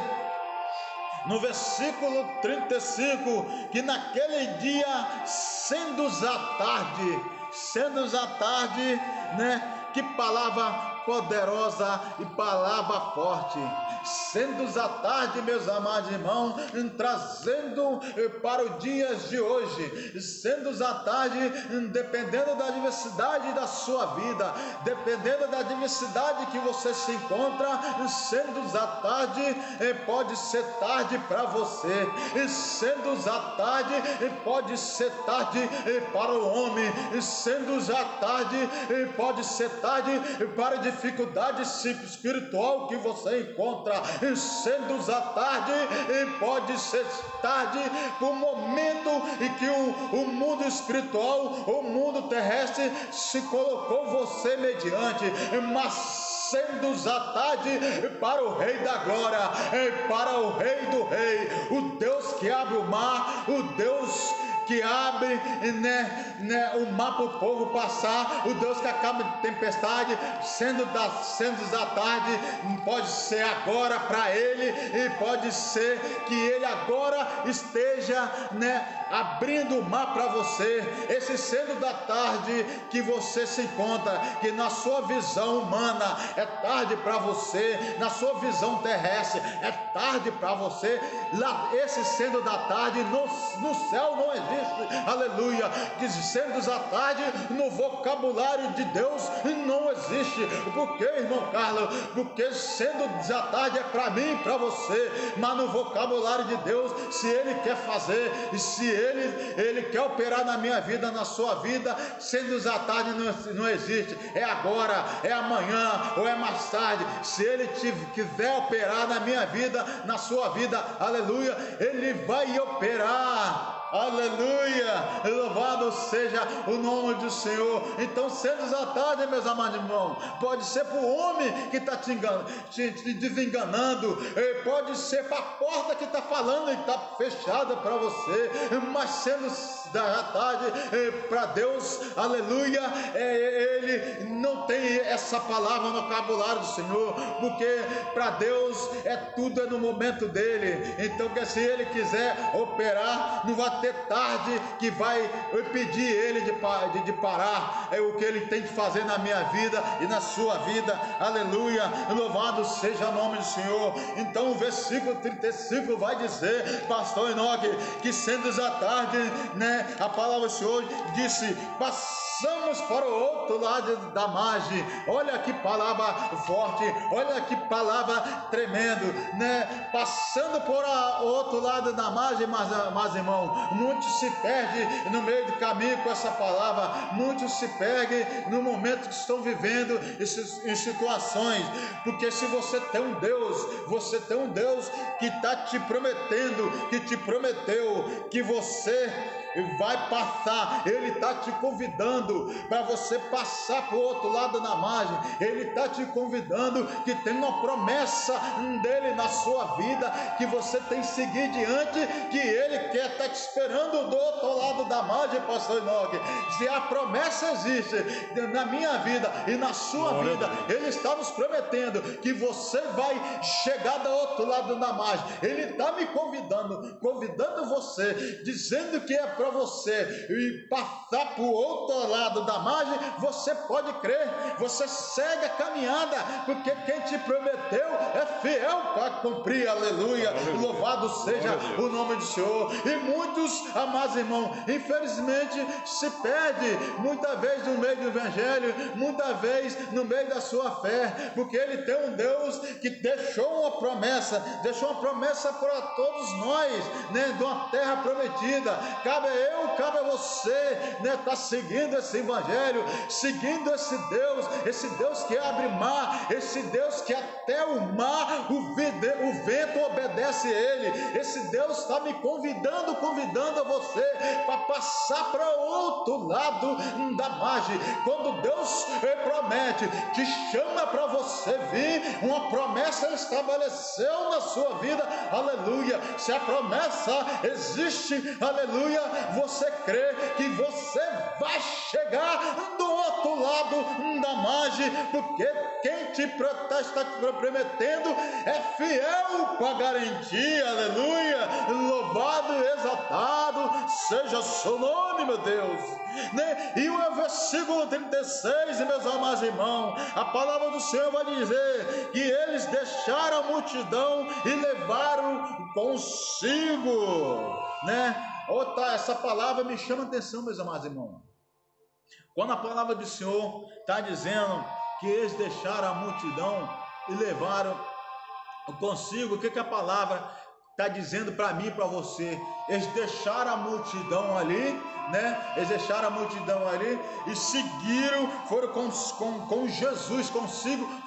no versículo 35, que naquele dia, sendo já tarde, né? Que palavra poderosa e palavra forte. Sendo já tarde, meus amados irmãos, trazendo para os dias de hoje, sendo já tarde, dependendo da diversidade da sua vida, dependendo da diversidade que você se encontra, sendo já tarde, pode ser tarde para você, sendo já tarde, pode ser tarde para o homem, sendo já tarde, pode ser tarde para a dificuldade espiritual que você encontra, sendo já tarde, pode ser tarde para o momento em que o mundo espiritual, o mundo terrestre se colocou você mediante, mas sendo já tarde para o Rei da Glória, para o Rei do Rei, o Deus que abre o mar, o Deus que abre, o mar para o povo passar, o Deus que acaba de tempestade, sendo da tarde, pode ser agora para ele, e pode ser que ele agora esteja, abrindo o mar para você. Esse sendo da tarde que você se encontra, que na sua visão humana é tarde para você, na sua visão terrestre é tarde para você, lá, esse sendo da tarde no céu não existe, aleluia. Diz sendo da tarde no vocabulário de Deus não existe. Por que, irmão Carlos? Porque sendo da tarde é para mim e para você, mas no vocabulário de Deus, se ele quer fazer, e se ele quer operar na minha vida, na sua vida, sendo da tarde não existe, é agora, é amanhã ou é mais tarde. Se ele quiser operar na minha vida, na sua vida, aleluia, ele vai operar. Aleluia, louvado seja o nome do Senhor. Então, sendo da tarde, meus amados irmãos, pode ser para o homem que está te desenganando, pode ser para a porta que está falando e está fechada para você, mas sendo da tarde, para Deus, aleluia, ele não tem essa palavra no vocabulário do Senhor, porque para Deus tudo no momento dele. Então, que se ele quiser operar, não vai ter tarde que vai pedir ele de parar. É o que ele tem que fazer na minha vida e na sua vida, aleluia, louvado seja o nome do Senhor. Então o versículo 35 vai dizer, pastor Enoque, que sendo da tarde, a palavra do Senhor disse: passamos para o outro lado da margem. Olha que palavra forte, olha que palavra tremendo, passando por o outro lado da margem, mas irmão, muitos se perdem no meio do caminho com essa palavra, muitos se perdem no momento que estão vivendo em situações, porque se você tem um Deus que está te prometendo, que te prometeu que você vai passar, ele está te convidando para você passar para o outro lado da margem, ele está te convidando, que tem uma promessa dele na sua vida, que você tem que seguir diante, que ele quer estar te esperando do outro lado da margem, pastor Enoque. Se a promessa existe na minha vida e na sua vida, ele está nos prometendo que você vai chegar do outro lado da margem. Ele está me convidando você, dizendo que é para você e passar para o outro lado da margem. Você pode crer, você segue a caminhada, porque quem te prometeu é fiel para cumprir, aleluia, louvado seja o nome do Senhor. E muitos, amados irmãos, infelizmente se perdem, muitas vezes no meio do evangelho, muitas vezes no meio da sua fé, porque ele tem um Deus que deixou uma promessa para todos nós, de uma terra prometida. Cabe a você, tá seguindo esse evangelho, seguindo esse Deus que abre mar, esse Deus que até o mar, o vento obedece a ele. Esse Deus está me convidando a você para passar para o outro lado da margem. Quando Deus promete, te chama para você vir, uma promessa ele estabeleceu na sua vida, aleluia. Se a promessa existe, aleluia, você crê que você vai chegar do outro lado da margem, porque quem está te prometendo é fiel para garantir, aleluia, louvado e exaltado seja o seu nome, meu Deus. E o versículo 36, meus amados irmãos, a palavra do Senhor vai dizer que eles deixaram a multidão e levaram consigo, essa palavra me chama a atenção, meus amados irmãos. Quando a palavra do Senhor está dizendo que eles deixaram a multidão e levaram consigo, o que a palavra está dizendo para mim e para você? Eles deixaram a multidão ali, eles deixaram a multidão ali e seguiram, foram com Jesus,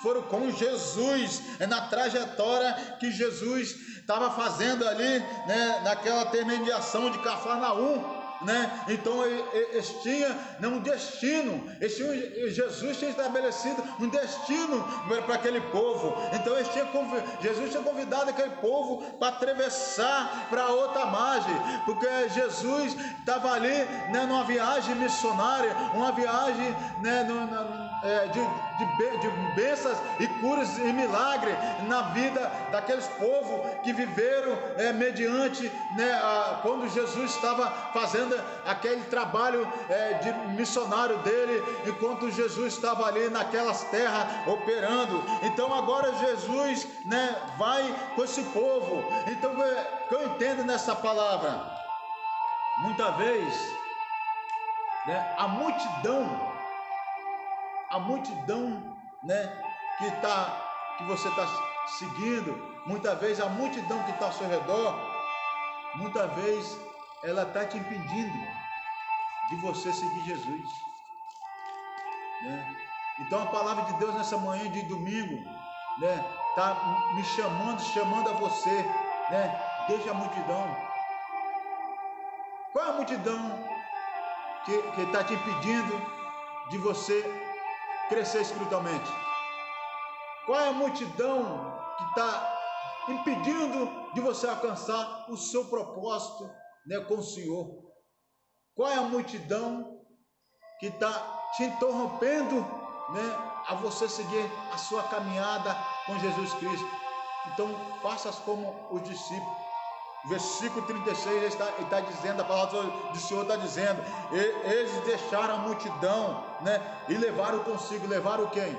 foram com Jesus, na trajetória que Jesus estava fazendo ali, naquela intermediação de Cafarnaum. né? Então eles tinham um destino, Jesus tinha estabelecido um destino para aquele povo. Então Jesus tinha convidado aquele povo para atravessar para outra margem, porque Jesus estava ali, né, numa viagem missionária, uma viagem, né, de bênçãos e curas e milagre na vida daqueles povos que viveram mediante, né, quando Jesus estava fazendo aquele trabalho de missionário dele, enquanto Jesus estava ali naquelas terras operando. Então agora Jesus, né, vai com esse povo. Então o que eu entendo nessa palavra, muitas vezes, né, a multidão, né, que você está seguindo, muitas vezes a multidão que está ao seu redor, muitas vezes ela está te impedindo de você seguir Jesus, né? Então a palavra de Deus nessa manhã de domingo, né, está me chamando a você, né? Deixa a multidão. Qual é a multidão que está te impedindo de você crescer espiritualmente? Qual é a multidão que está impedindo de você alcançar o seu propósito, né, com o Senhor? Qual é a multidão que está te interrompendo, né, a você seguir a sua caminhada com Jesus Cristo? Então faça como os discípulos. Versículo 36 está dizendo, a palavra do Senhor está dizendo, eles deixaram a multidão, né, e levaram consigo, levaram quem?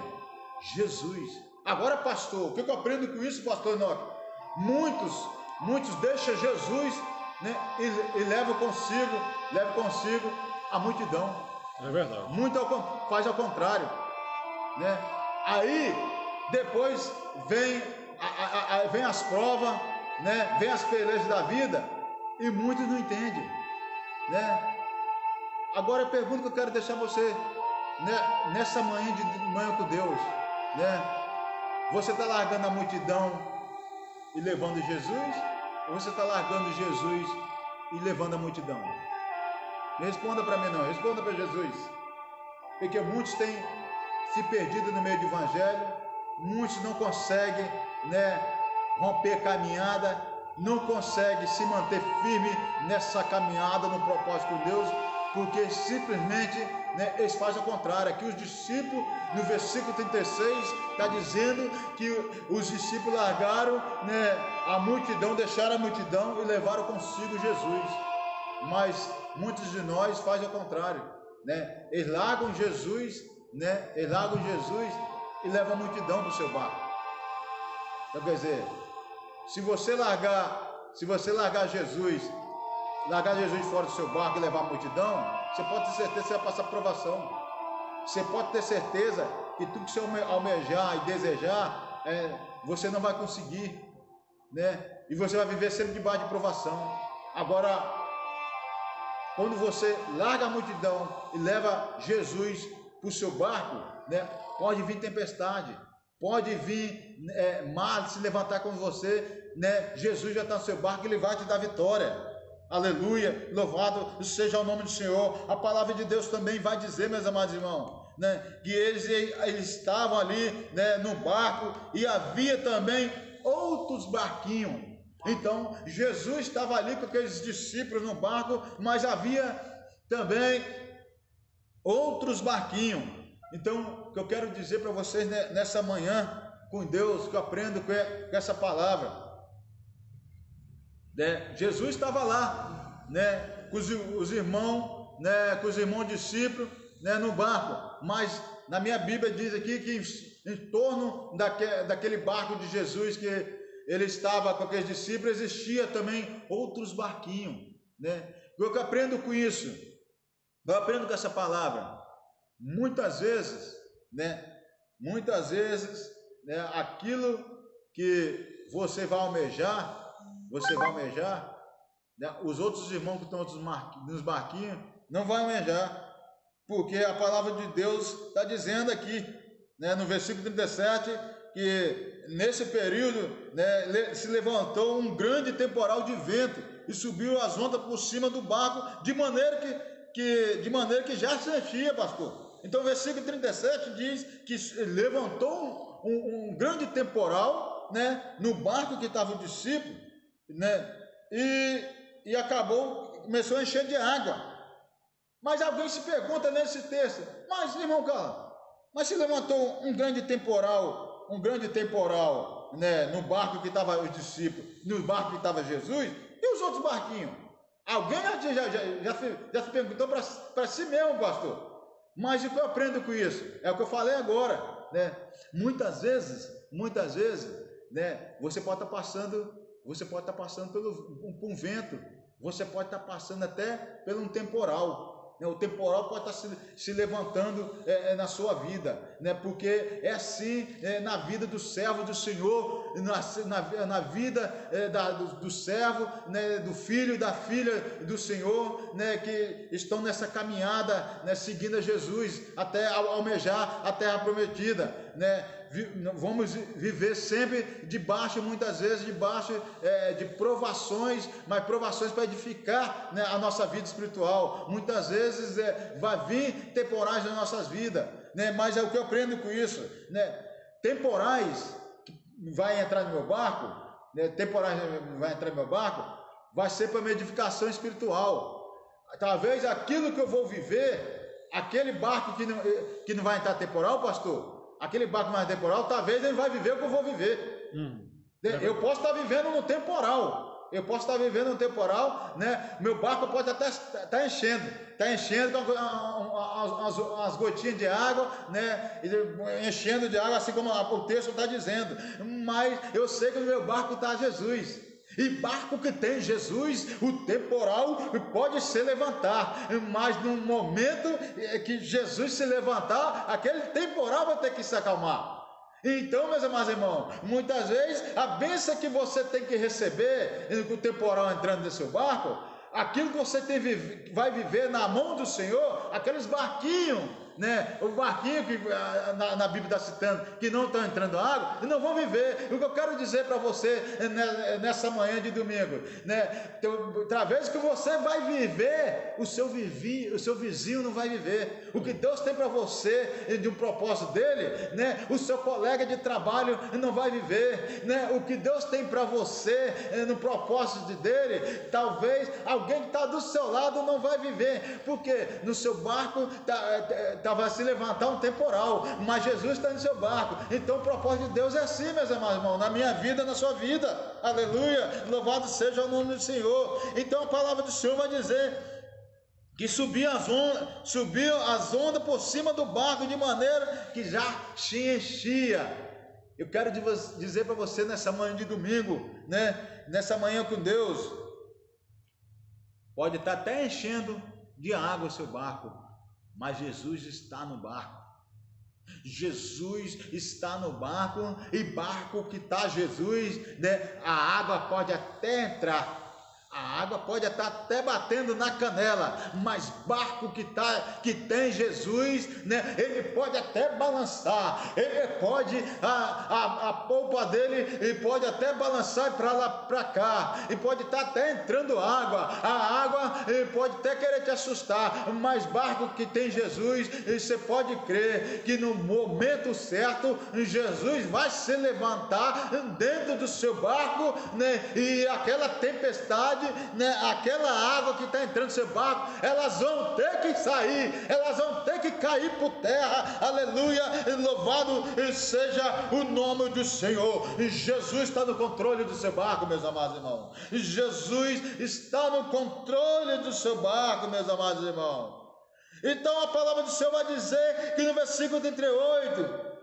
Jesus. Agora, pastor, o que eu aprendo com isso, pastor Enoque? Muitos deixam Jesus, né, e levam consigo a multidão. É verdade. Muito faz ao contrário, né? Aí depois vem as provas, né? Vem as pelejas da vida e muitos não entendem, né? Agora a pergunta que eu quero deixar você, né, nessa manhã com Deus, né? Você está largando a multidão e levando Jesus, ou você está largando Jesus e levando a multidão? Responda para mim, não, responda para Jesus. Porque muitos têm se perdido no meio do evangelho, muitos não conseguem, né, romper caminhada, não conseguem se manter firme nessa caminhada no propósito de Deus, porque simplesmente, né, eles fazem o contrário. Aqui os discípulos, no versículo 36, está dizendo que os discípulos largaram, né, a multidão, deixaram a multidão e levaram consigo Jesus. Mas muitos de nós fazem o contrário, né? Eles largam Jesus, né? Eles largam Jesus e levam a multidão para o seu barco. Então, quer dizer, se você largar Jesus fora do seu barco e levar a multidão, você pode ter certeza que você vai passar provação. Você pode ter certeza que tudo que você almejar e desejar, você não vai conseguir, né? E você vai viver sempre debaixo de provação. Agora, quando você larga a multidão e leva Jesus para o seu barco, né, pode vir tempestade, pode vir mar se levantar com você, né? Jesus já está no seu barco e ele vai te dar vitória. Aleluia, louvado seja o nome do Senhor. A palavra de Deus também vai dizer, meus amados irmãos, né, que eles estavam ali, né, no barco, e havia também outros barquinhos. Então Jesus estava ali com aqueles discípulos no barco, mas havia também outros barquinhos. Então o que eu quero dizer para vocês, né, nessa manhã com Deus, que eu aprendo com essa palavra, né? Jesus estava lá, né, com os irmãos, né, com os irmãos discípulos, né, no barco, mas na minha Bíblia diz aqui que em torno daquele barco de Jesus que ele estava com aqueles discípulos, existia também outros barquinhos, né? O que eu aprendo com isso? Eu aprendo com essa palavra. Muitas vezes, né, aquilo que você vai almejar, né, os outros irmãos que estão nos barquinhos não vão almejar, porque a palavra de Deus está dizendo aqui, né, no versículo 37, que nesse período, né, se levantou um grande temporal de vento e subiu as ondas por cima do barco, de maneira que já se enchia, pastor. Então o versículo 37 diz que levantou um grande temporal, né, no barco que estava o discípulo, né, e começou a encher de água. Mas alguém se pergunta nesse texto, mas irmão Carlos, mas se levantou um grande temporal, né, no barco que estava os discípulos, no barco que estava Jesus, e os outros barquinhos? Alguém já se perguntou para si mesmo, pastor. Mas o que eu aprendo com isso? É o que eu falei agora, né? Muitas vezes, né, você pode estar passando por um vento, você pode estar passando até por um temporal. O temporal pode estar se levantando na sua vida, né? Porque é assim na vida do servo do Senhor, na vida do servo, né? Do filho e da filha do Senhor, né? Que estão nessa caminhada, né? Seguindo a Jesus até almejar a terra prometida, né? Vamos viver sempre muitas vezes debaixo de provações, mas provações para edificar, né, a nossa vida espiritual. Muitas vezes vai vir temporais nas nossas vidas, né, mas é o que eu aprendo com isso, né, temporais que vai entrar no meu barco, né, vai ser para minha edificação espiritual. Talvez aquilo que eu vou viver, aquele barco que não vai entrar temporal, pastor, aquele barco mais temporal, talvez ele vai viver o que eu vou viver. Eu posso estar vivendo no temporal. Né? Meu barco pode até estar enchendo. Está enchendo com as gotinhas de água, né? Enchendo de água, assim como o texto está dizendo. Mas eu sei que no meu barco está Jesus. E barco que tem Jesus, o temporal pode se levantar, mas no momento que Jesus se levantar, aquele temporal vai ter que se acalmar. Então, meus amados irmãos, muitas vezes a bênção que você tem que receber com o temporal entrando no seu barco, aquilo que você vai viver na mão do Senhor, aqueles barquinhos, né? O barquinho que na Bíblia está citando, que não estão entrando água, não vão viver. O que eu quero dizer para você nessa manhã de domingo, né? Talvez que você vai viver, o seu vizinho não vai viver. O que Deus tem para você de um propósito dele, né? O seu colega de trabalho não vai viver, né? O que Deus tem para você no propósito dele, talvez alguém que está do seu lado não vai viver, porque no seu barco vai se levantar um temporal, mas Jesus está no seu barco. Então o propósito de Deus é assim, meus amados irmãos, na minha vida, na sua vida. Aleluia, louvado seja o nome do Senhor. Então a palavra do Senhor vai dizer que subiam as ondas por cima do barco, de maneira que já se enchia. Eu quero dizer para você nessa manhã de domingo, né? Nessa manhã com Deus, pode estar até enchendo de água o seu barco, mas Jesus está no barco. Jesus está no barco, e barco que está Jesus, né? A água pode até entrar, a água pode estar até batendo na canela, mas barco que tem Jesus, né? Ele pode até balançar, ele pode, a polpa dele, ele pode até balançar para lá, para cá, e pode estar até entrando água, a água pode até querer te assustar, mas barco que tem Jesus, você pode crer que no momento certo, Jesus vai se levantar dentro do seu barco, né? E aquela tempestade, né, aquela água que está entrando no seu barco, elas vão ter que sair, elas vão ter que cair por terra. Aleluia, louvado seja o nome do Senhor. Jesus está no controle do seu barco, meus amados irmãos. Jesus está no controle do seu barco, meus amados irmãos. Então a palavra do Senhor vai dizer que no versículo 38,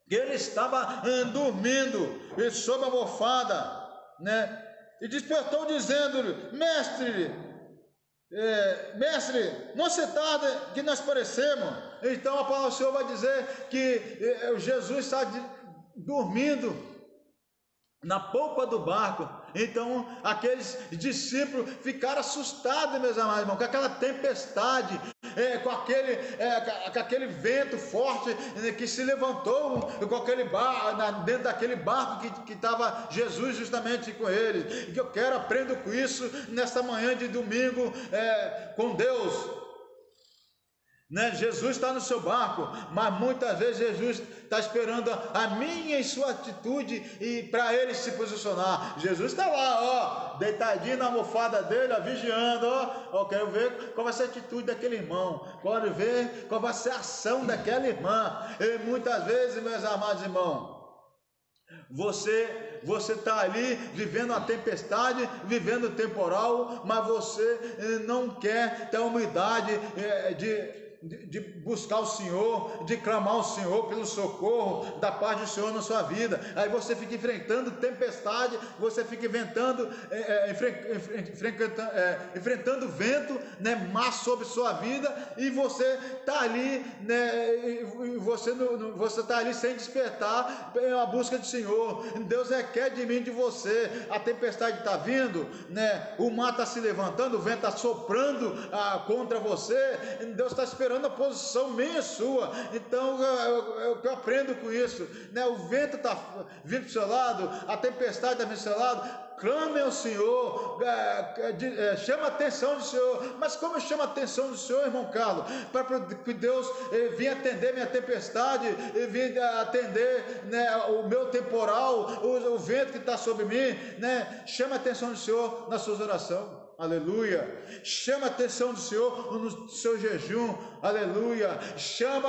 que ele estava dormindo sob a almofada, né? E despertou dizendo-lhe: mestre, não se tarda que nós perecemos. Então a palavra do Senhor vai dizer que Jesus está dormindo na polpa do barco. Então aqueles discípulos ficaram assustados, meus amados irmãos, com aquela tempestade, com aquele vento forte que se levantou com aquele dentro daquele barco que estava Jesus justamente com eles. E que eu quero aprender com isso nesta manhã de domingo com Deus. Jesus está no seu barco, mas muitas vezes Jesus está esperando a minha e sua atitude e para ele se posicionar. Jesus está lá, deitadinho na almofada dele, vigiando, quero ver qual vai ser a atitude daquele irmão, quero ver qual vai ser a ação daquela irmã. E muitas vezes, meus amados irmãos, você está ali vivendo a tempestade, vivendo o temporal, mas você não quer ter a humildade de buscar o Senhor, de clamar ao Senhor pelo socorro da paz do Senhor na sua vida. Aí você fica enfrentando tempestade, você fica enfrentando vento, mar sobre sua vida, e você está ali, você está ali sem despertar a busca do Senhor. Deus requer de mim, de você. A tempestade está vindo, o mar está se levantando, o vento está soprando contra você. Deus está esperando a posição minha e sua. Então eu aprendo com isso, o vento está vindo para o seu lado, a tempestade está vindo para o seu lado. Clame ao Senhor, chama a atenção do Senhor. Mas como chama a atenção do Senhor, irmão Carlos? Para que Deus venha atender minha tempestade, venha atender o meu temporal, o vento que está sobre mim. Chama a atenção do Senhor nas suas orações. Aleluia. Chama a atenção do Senhor no seu jejum. Aleluia. Chama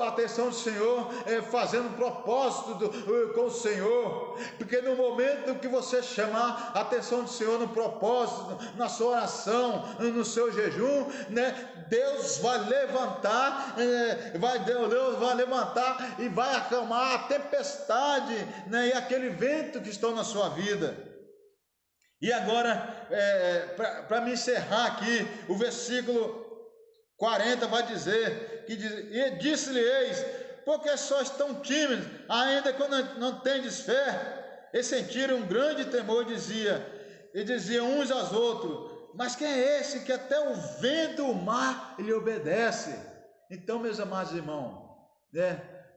a atenção do Senhor fazendo um propósito com o Senhor. Porque no momento que você chamar a atenção do Senhor no propósito, na sua oração, no seu jejum, Deus vai levantar, Deus vai levantar e vai acalmar a tempestade, e aquele vento que estão na sua vida. E agora, para me encerrar aqui, o versículo 40 vai dizer, e disse-lhe-eis, porque sois tão tímidos, ainda que não tendes fé? E sentiram um grande temor, e diziam uns aos outros, mas quem é esse que até o vento e o mar lhe obedece? Então, meus amados irmãos,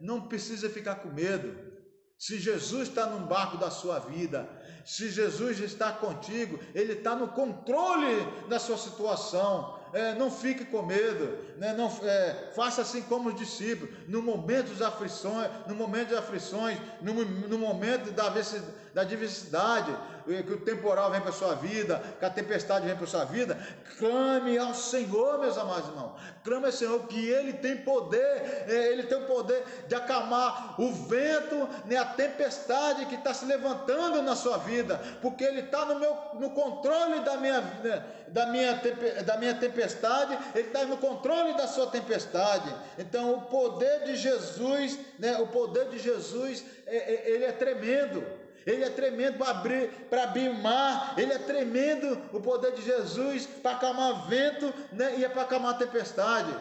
não precisa ficar com medo. Se Jesus está no barco da sua vida, se Jesus está contigo, Ele está no controle da sua situação. Não fique com medo, faça assim como os discípulos, no momento das aflições, no momento da adversidade, que o temporal vem para a sua vida, que a tempestade vem para a sua vida, clame ao Senhor, meus amados irmãos, clame ao Senhor, que Ele tem poder, Ele tem o poder de acalmar o vento, a tempestade que está se levantando na sua vida, porque Ele está no controle da minha tempestade, Ele está no controle da sua tempestade. Então o poder de Jesus, ele é tremendo. Ele é tremendo para abrir mar. Ele é tremendo o poder de Jesus para acalmar vento, e é para acalmar a tempestade.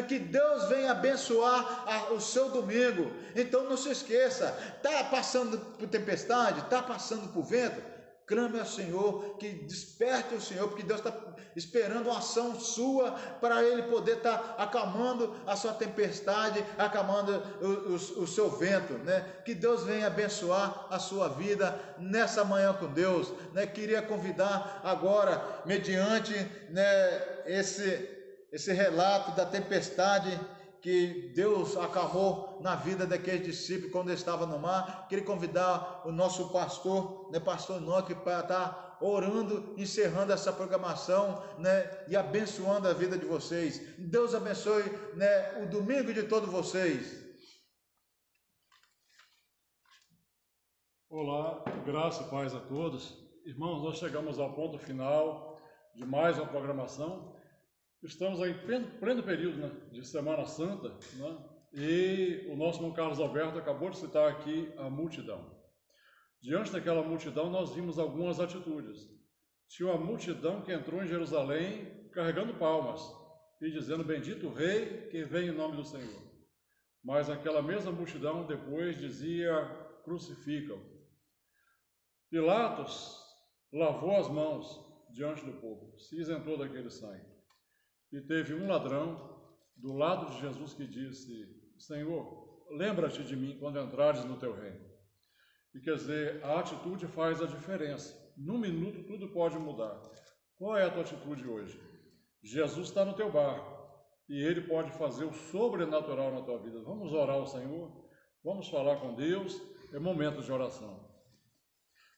Que Deus venha abençoar o seu domingo. Então não se esqueça, está passando por tempestade, está passando por vento, clame ao Senhor, que desperte o Senhor, porque Deus está esperando uma ação sua para Ele poder estar acalmando a sua tempestade, acalmando o seu vento, Que Deus venha abençoar a sua vida nessa manhã com Deus, Queria convidar agora, mediante esse relato da tempestade que Deus acalmou na vida daqueles discípulos quando ele estava no mar, queria convidar o nosso pastor, pastor Enoque, para estar orando, encerrando essa programação, e abençoando a vida de vocês. Deus abençoe, o domingo de todos vocês. Olá, graça e paz a todos. Irmãos, nós chegamos ao ponto final de mais uma programação. Estamos aí em pleno período de Semana Santa, e o nosso irmão Carlos Alberto acabou de citar aqui a multidão. Diante daquela multidão, nós vimos algumas atitudes. Tinha uma multidão que entrou em Jerusalém carregando palmas e dizendo, bendito o Rei que vem em nome do Senhor. Mas aquela mesma multidão depois dizia, crucificam. Pilatos lavou as mãos diante do povo, se isentou daquele sangue. E teve um ladrão do lado de Jesus que disse: Senhor, lembra-te de mim quando entrares no teu reino. E quer dizer, a atitude faz a diferença. Num minuto tudo pode mudar. Qual é a tua atitude hoje? Jesus está no teu barco e Ele pode fazer o sobrenatural na tua vida. Vamos orar ao Senhor, vamos falar com Deus, é momento de oração.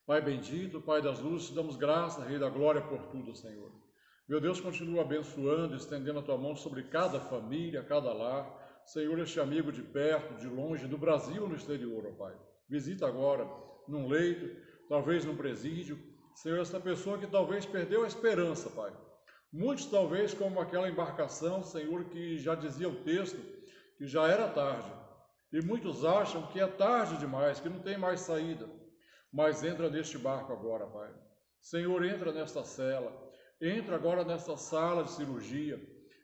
Pai bendito, Pai das luzes, te damos graça, Rei da glória, por tudo, Senhor. Meu Deus, continua abençoando, estendendo a tua mão sobre cada família, cada lar. Senhor, este amigo de perto, de longe, do Brasil ou no exterior, ó Pai. Visita agora num leito, talvez num presídio. Senhor, essa pessoa que talvez perdeu a esperança, Pai. Muitos talvez como aquela embarcação, Senhor, que já dizia o texto, que já era tarde. E muitos acham que é tarde demais, que não tem mais saída. Mas entra neste barco agora, Pai. Senhor, entra nesta cela, entra agora nesta sala de cirurgia,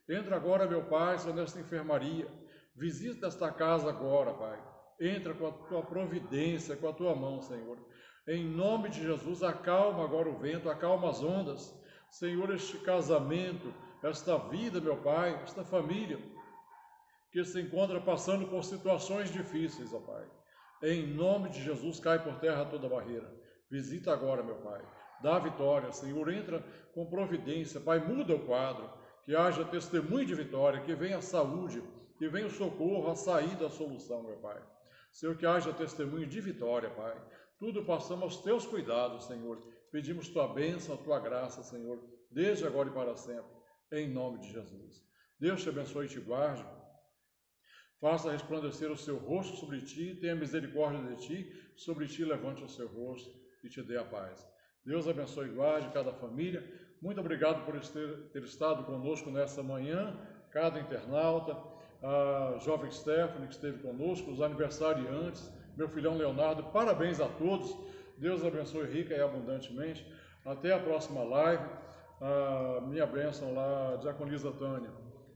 entra agora, meu Pai, nesta enfermaria. Visita esta casa agora, Pai. Entra com a tua providência, com a tua mão, Senhor. Em nome de Jesus, acalma agora o vento, acalma as ondas. Senhor, este casamento, esta vida, meu Pai, esta família, que se encontra passando por situações difíceis, ó Pai. Em nome de Jesus, cai por terra toda barreira. Visita agora, meu Pai. Dá vitória, Senhor, entra com providência, Pai, muda o quadro, que haja testemunho de vitória, que venha a saúde, que venha o socorro, a saída, a solução, meu Pai. Senhor, que haja testemunho de vitória, Pai. Tudo passamos aos teus cuidados, Senhor. Pedimos tua bênção, a tua graça, Senhor, desde agora e para sempre, em nome de Jesus. Deus te abençoe e te guarde. Faça resplandecer o seu rosto sobre ti, tenha misericórdia de ti, sobre ti levante o seu rosto e te dê a paz. Deus abençoe e guarde cada família. Muito obrigado por ter estado conosco nessa manhã, cada internauta, a jovem Stephanie que esteve conosco, os aniversariantes, meu filhão Leonardo, parabéns a todos. Deus abençoe rica e abundantemente. Até a próxima live. A minha bênção lá, diaconisa Tânia,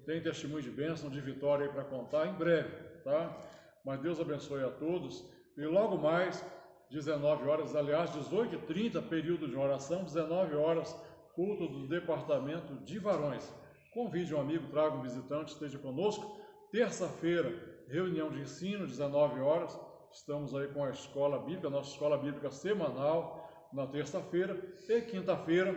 tem testemunho de bênção, de vitória aí para contar em breve, tá? Mas Deus abençoe a todos. E logo mais, 19 horas, aliás, 18h30, período de oração, 19 horas, culto do departamento de varões. Convide um amigo, traga um visitante, esteja conosco. Terça-feira, reunião de ensino, 19 horas. Estamos aí com a escola bíblica, nossa escola bíblica semanal, na terça-feira. E quinta-feira,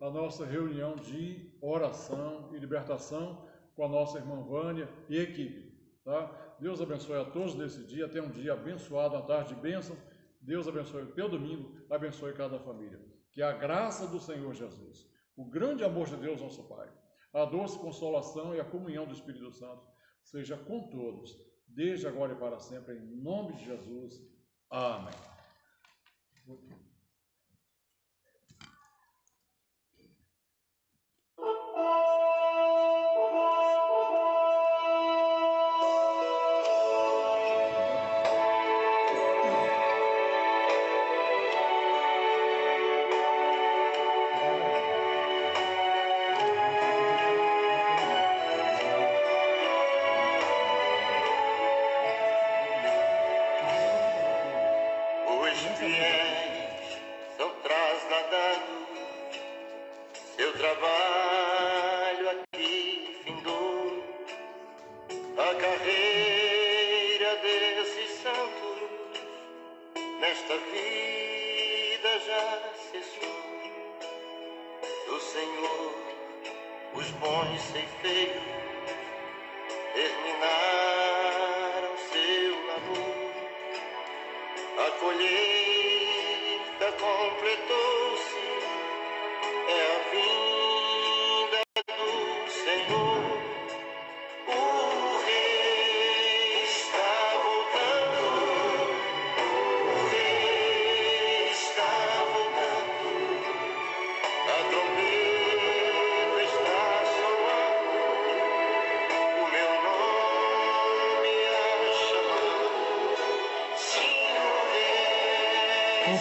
a nossa reunião de oração e libertação com a nossa irmã Vânia e equipe. Tá? Deus abençoe a todos nesse dia. Tenha um dia abençoado, uma tarde de bênção. Deus abençoe o teu domingo, abençoe cada família. Que a graça do Senhor Jesus, o grande amor de Deus, nosso Pai, a doce consolação e a comunhão do Espírito Santo seja com todos, desde agora e para sempre, em nome de Jesus. Amém.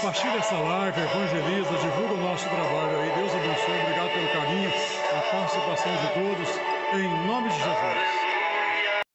Compartilhe essa live, evangeliza, divulga o nosso trabalho aí. Deus abençoe.